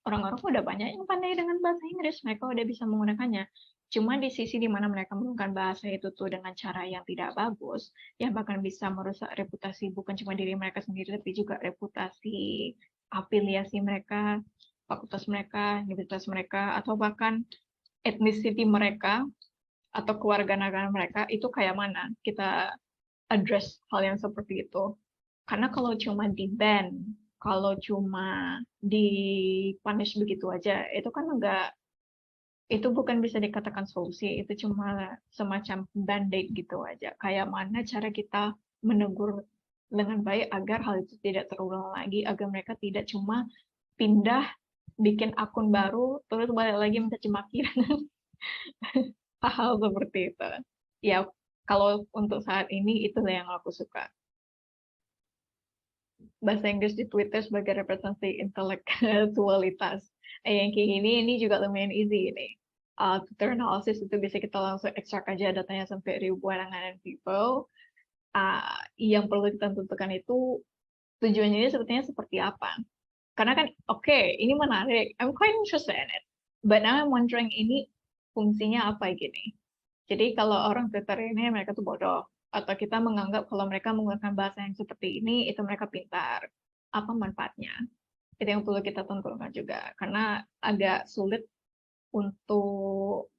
orang-orang udah banyak yang pandai dengan bahasa Inggris, mereka udah bisa menggunakannya. Cuma di sisi di mana mereka menggunakan bahasa itu tuh dengan cara yang tidak bagus, yang bahkan bisa merusak reputasi bukan cuma diri mereka sendiri, tapi juga reputasi afiliasi mereka, fakultas mereka, universitas mereka, atau bahkan ethnicity mereka atau kewarganegaraan mereka, itu kayak mana kita address hal yang seperti itu. Karena kalau cuma di-ban, kalau cuma di-punish begitu aja, itu kan itu bukan bisa dikatakan solusi, itu cuma semacam band-aid gitu aja. Kayak mana cara kita menegur dengan baik agar hal itu tidak terulang lagi, agar mereka tidak cuma pindah bikin akun baru, terus balik lagi mencaci maki hal-hal seperti itu. Ya, kalau untuk saat ini itulah yang aku suka. Bahasa Inggris di Twitter sebagai representasi intelektualitas. Yang kayak gini, ini juga lumayan easy ini. Twitter analysis itu bisa kita langsung ekstrak aja datanya sampai ribuan angan people. Yang perlu kita tentukan itu tujuannya ini sebetulnya seperti apa. Karena kan, oke, ini menarik. I'm quite interested in it. But now I'm wondering ini fungsinya apa gini. Jadi kalau orang Twitter ini mereka tuh bodoh. atau kita menganggap kalau mereka menggunakan bahasa yang seperti ini itu mereka pintar. Apa manfaatnya? Itu yang perlu kita tentukan juga, karena agak sulit untuk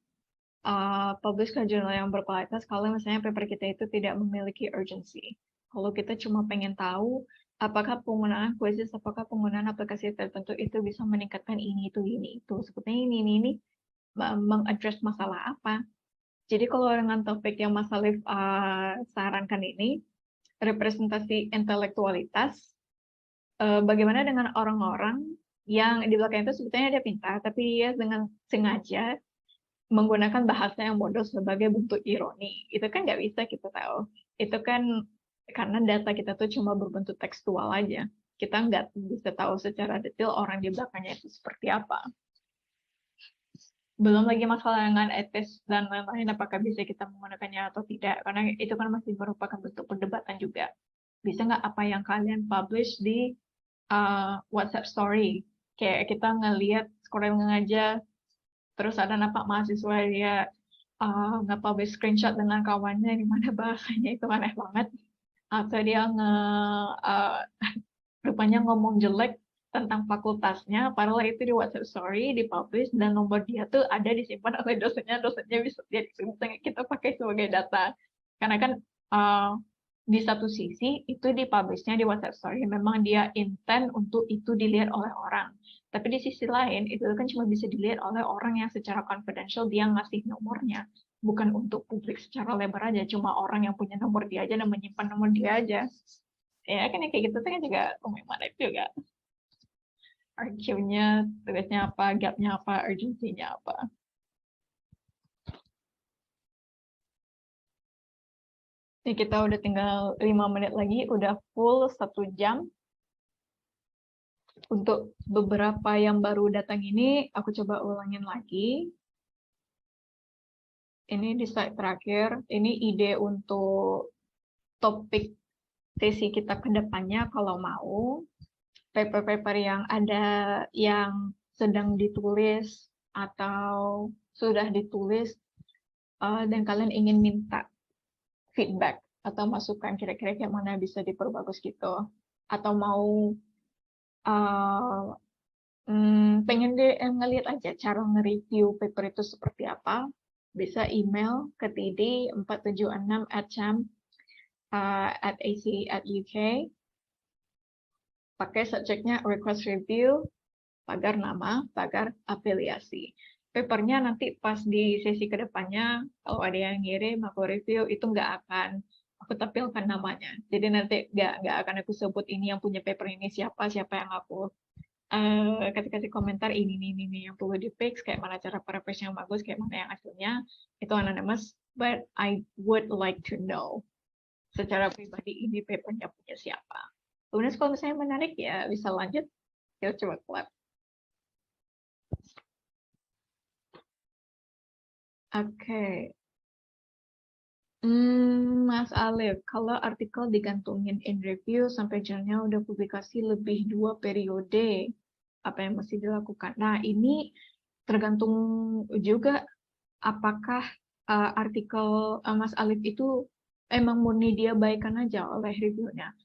publish ke jurnal yang berkualitas kalau misalnya paper kita itu tidak memiliki urgency. Kalau kita cuma pengen tahu apakah penggunaan quizzes, apakah penggunaan aplikasi tertentu itu bisa meningkatkan ini, itu. Sebetulnya ini mengadres masalah apa. Jadi kalau dengan topik yang Mas Alif sarankan ini, representasi intelektualitas, bagaimana dengan orang-orang yang di belakang itu sebetulnya dia pintar, tapi dia dengan sengaja menggunakan bahasa yang bodoh sebagai bentuk ironi. Itu kan nggak bisa kita tahu. Itu kan karena data kita tuh cuma berbentuk tekstual aja. Kita nggak bisa tahu secara detail orang di belakangnya itu seperti apa. Belum lagi masalah dengan etis dan lain-lain, apakah bisa kita menggunakannya atau tidak. Karena itu kan masih merupakan bentuk perdebatan juga. Bisa nggak apa yang kalian publish di WhatsApp story? Kayak kita ngelihat scrolling aja, terus ada nampak mahasiswa dia nge-publish screenshot dengan kawannya di mana bahasanya itu aneh banget, atau dia rupanya ngomong jelek tentang fakultasnya, padahal itu di WhatsApp story dipublish dan nomor dia tuh ada disimpan oleh dosennya bisa kita pakai sebagai data, karena kan di satu sisi itu dipublishnya di WhatsApp story memang dia intend untuk itu dilihat oleh orang. Tapi di sisi lain, itu kan cuma bisa dilihat oleh orang yang secara confidential dia ngasih nomornya. Bukan untuk publik secara lebar aja, cuma orang yang punya nomor dia aja dan menyimpan nomor dia aja. Ya kan kayak gitu kan juga mana itu juga. Archive-nya, tugasnya apa, gap-nya apa, urgency-nya apa. Ini kita udah tinggal 5 menit lagi, udah full 1 jam. Untuk beberapa yang baru datang ini, aku coba ulangin lagi. Ini di slide terakhir, ini ide untuk topik sesi kita ke depannya kalau mau. Paper-paper yang ada yang sedang ditulis atau sudah ditulis dan kalian ingin minta feedback atau masukan kira-kira yang mana bisa diperbagus gitu. Atau mau pengen ngeliat aja cara nge-review paper itu seperti apa, bisa email ke td476@ac.uk, pakai subjeknya request review, pagar nama, pagar afiliasi. Papernya nanti pas di sesi kedepannya, kalau ada yang ngirim aku review, itu nggak akan aku tampilkan namanya. Jadi nanti nggak akan aku sebut ini yang punya paper ini siapa yang aku kasih komentar ini yang perlu di fix, kayak mana cara paraphrase yang bagus, kayak mana yang hasilnya, itu anonymous, but I would like to know secara pribadi ini papernya punya siapa. Kemudian kalau misalnya menarik ya bisa lanjut, kita coba clap. Oke. Mas Alif, kalau artikel digantungin in review sampai jurnalnya udah publikasi lebih 2 periode, apa yang mesti dilakukan? Nah, ini tergantung juga apakah artikel Mas Alif itu emang murni dia baikan aja oleh reviewnya.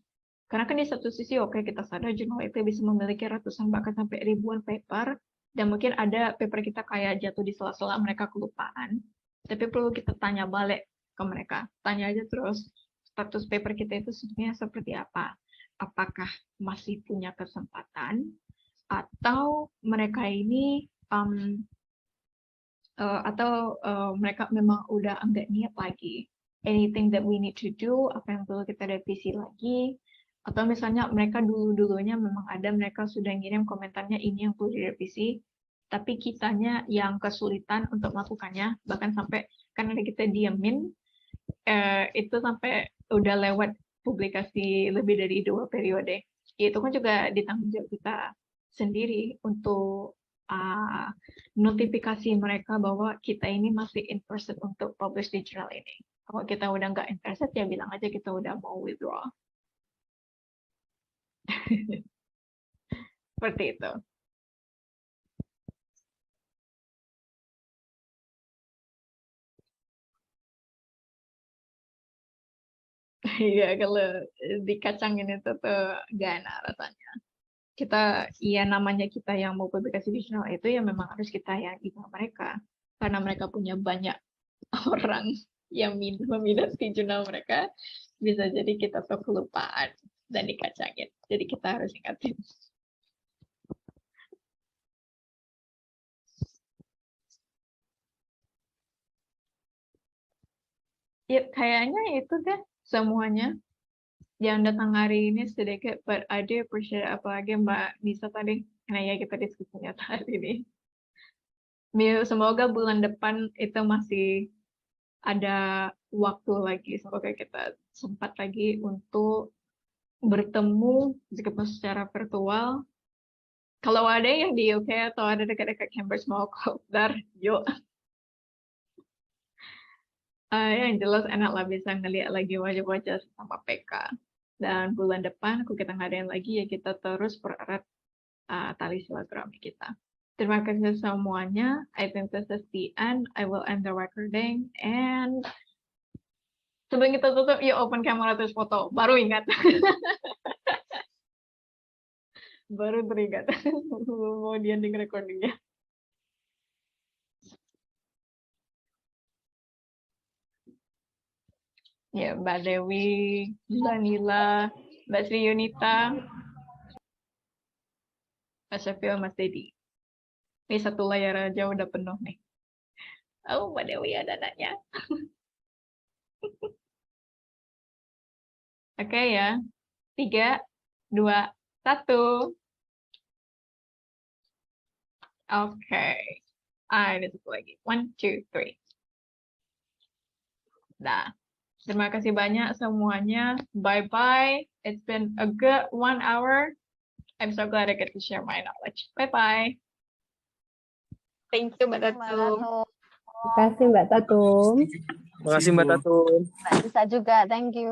Karena kan di satu sisi oke, kita sadar jurnal itu bisa memiliki ratusan bahkan sampai ribuan paper, dan mungkin ada paper kita kayak jatuh di sela-sela mereka kelupaan. Tapi perlu kita tanya balik ke mereka. Tanya aja terus, status paper kita itu sebenarnya seperti apa? Apakah masih punya kesempatan? Atau mereka ini mereka memang udah enggak niat lagi. Anything that we need to do, apa yang perlu kita revisi lagi, atau misalnya mereka dulu-dulunya memang ada, mereka sudah ngirim komentarnya ini yang perlu direvisi, tapi kitanya yang kesulitan untuk melakukannya, bahkan sampai karena kita diamin, itu sampai udah lewat publikasi lebih dari 2 periode. Itu kan juga ditanggung jawab kita sendiri untuk notifikasi mereka bahwa kita ini masih interested untuk publish di jurnal ini. Kalau kita udah nggak interested, ya bilang aja kita udah mau withdraw. Seperti itu. Iya, kalau dikacangin itu tuh gak enak rasanya. Kita, ya namanya kita yang mau publikasi di jurnal itu ya memang harus kita yang email mereka. Karena mereka punya banyak orang yang meminati jurnal mereka, bisa jadi kita tuh kelupaan dan dikacangin. Jadi kita harus ingatin. Ya, kayaknya itu deh semuanya yang datang hari ini sedikit, but I do appreciate apalagi Mbak Nisa tadi, karena ya kita diskusinya tadi ini. Semoga bulan depan itu masih ada waktu lagi, semoga kita sempat lagi untuk bertemu meskipun secara virtual. Kalau ada yang di UK atau ada dekat-dekat Cambridge mau kopdar, yuk. Yang jelas enak lah bisa ngeliat lagi wajah-wajah sama PK. Dan bulan depan aku kita ngadain lagi ya kita terus pererat tali silaturahmi kita. Terima kasih semuanya. I think this is the end. I will end the recording and sebelum kita tutup, yuk open camera terus foto. Baru ingat. Baru teringat. Mau di ending recordingnya. Ya, Mbak Dewi, Mbak Nila, Mbak Sri Yunita, Mas Syafil, Mas Dedi. Ini satu layar aja udah penuh nih. Oh, Mbak Dewi ada nanya. Oke ya. 3, 2, 1. Oke. Ini satu lagi. 1, 2, 3. Nah, terima kasih banyak semuanya. Bye-bye. It's been a good 1 hour. I'm so glad I get to share my knowledge. Bye-bye. Thank you, Mbak Mbak Tatu. Tatum. Terima kasih Mbak Tatum. Terima kasih Mbak Tatu. Mbak Nisa juga, thank you.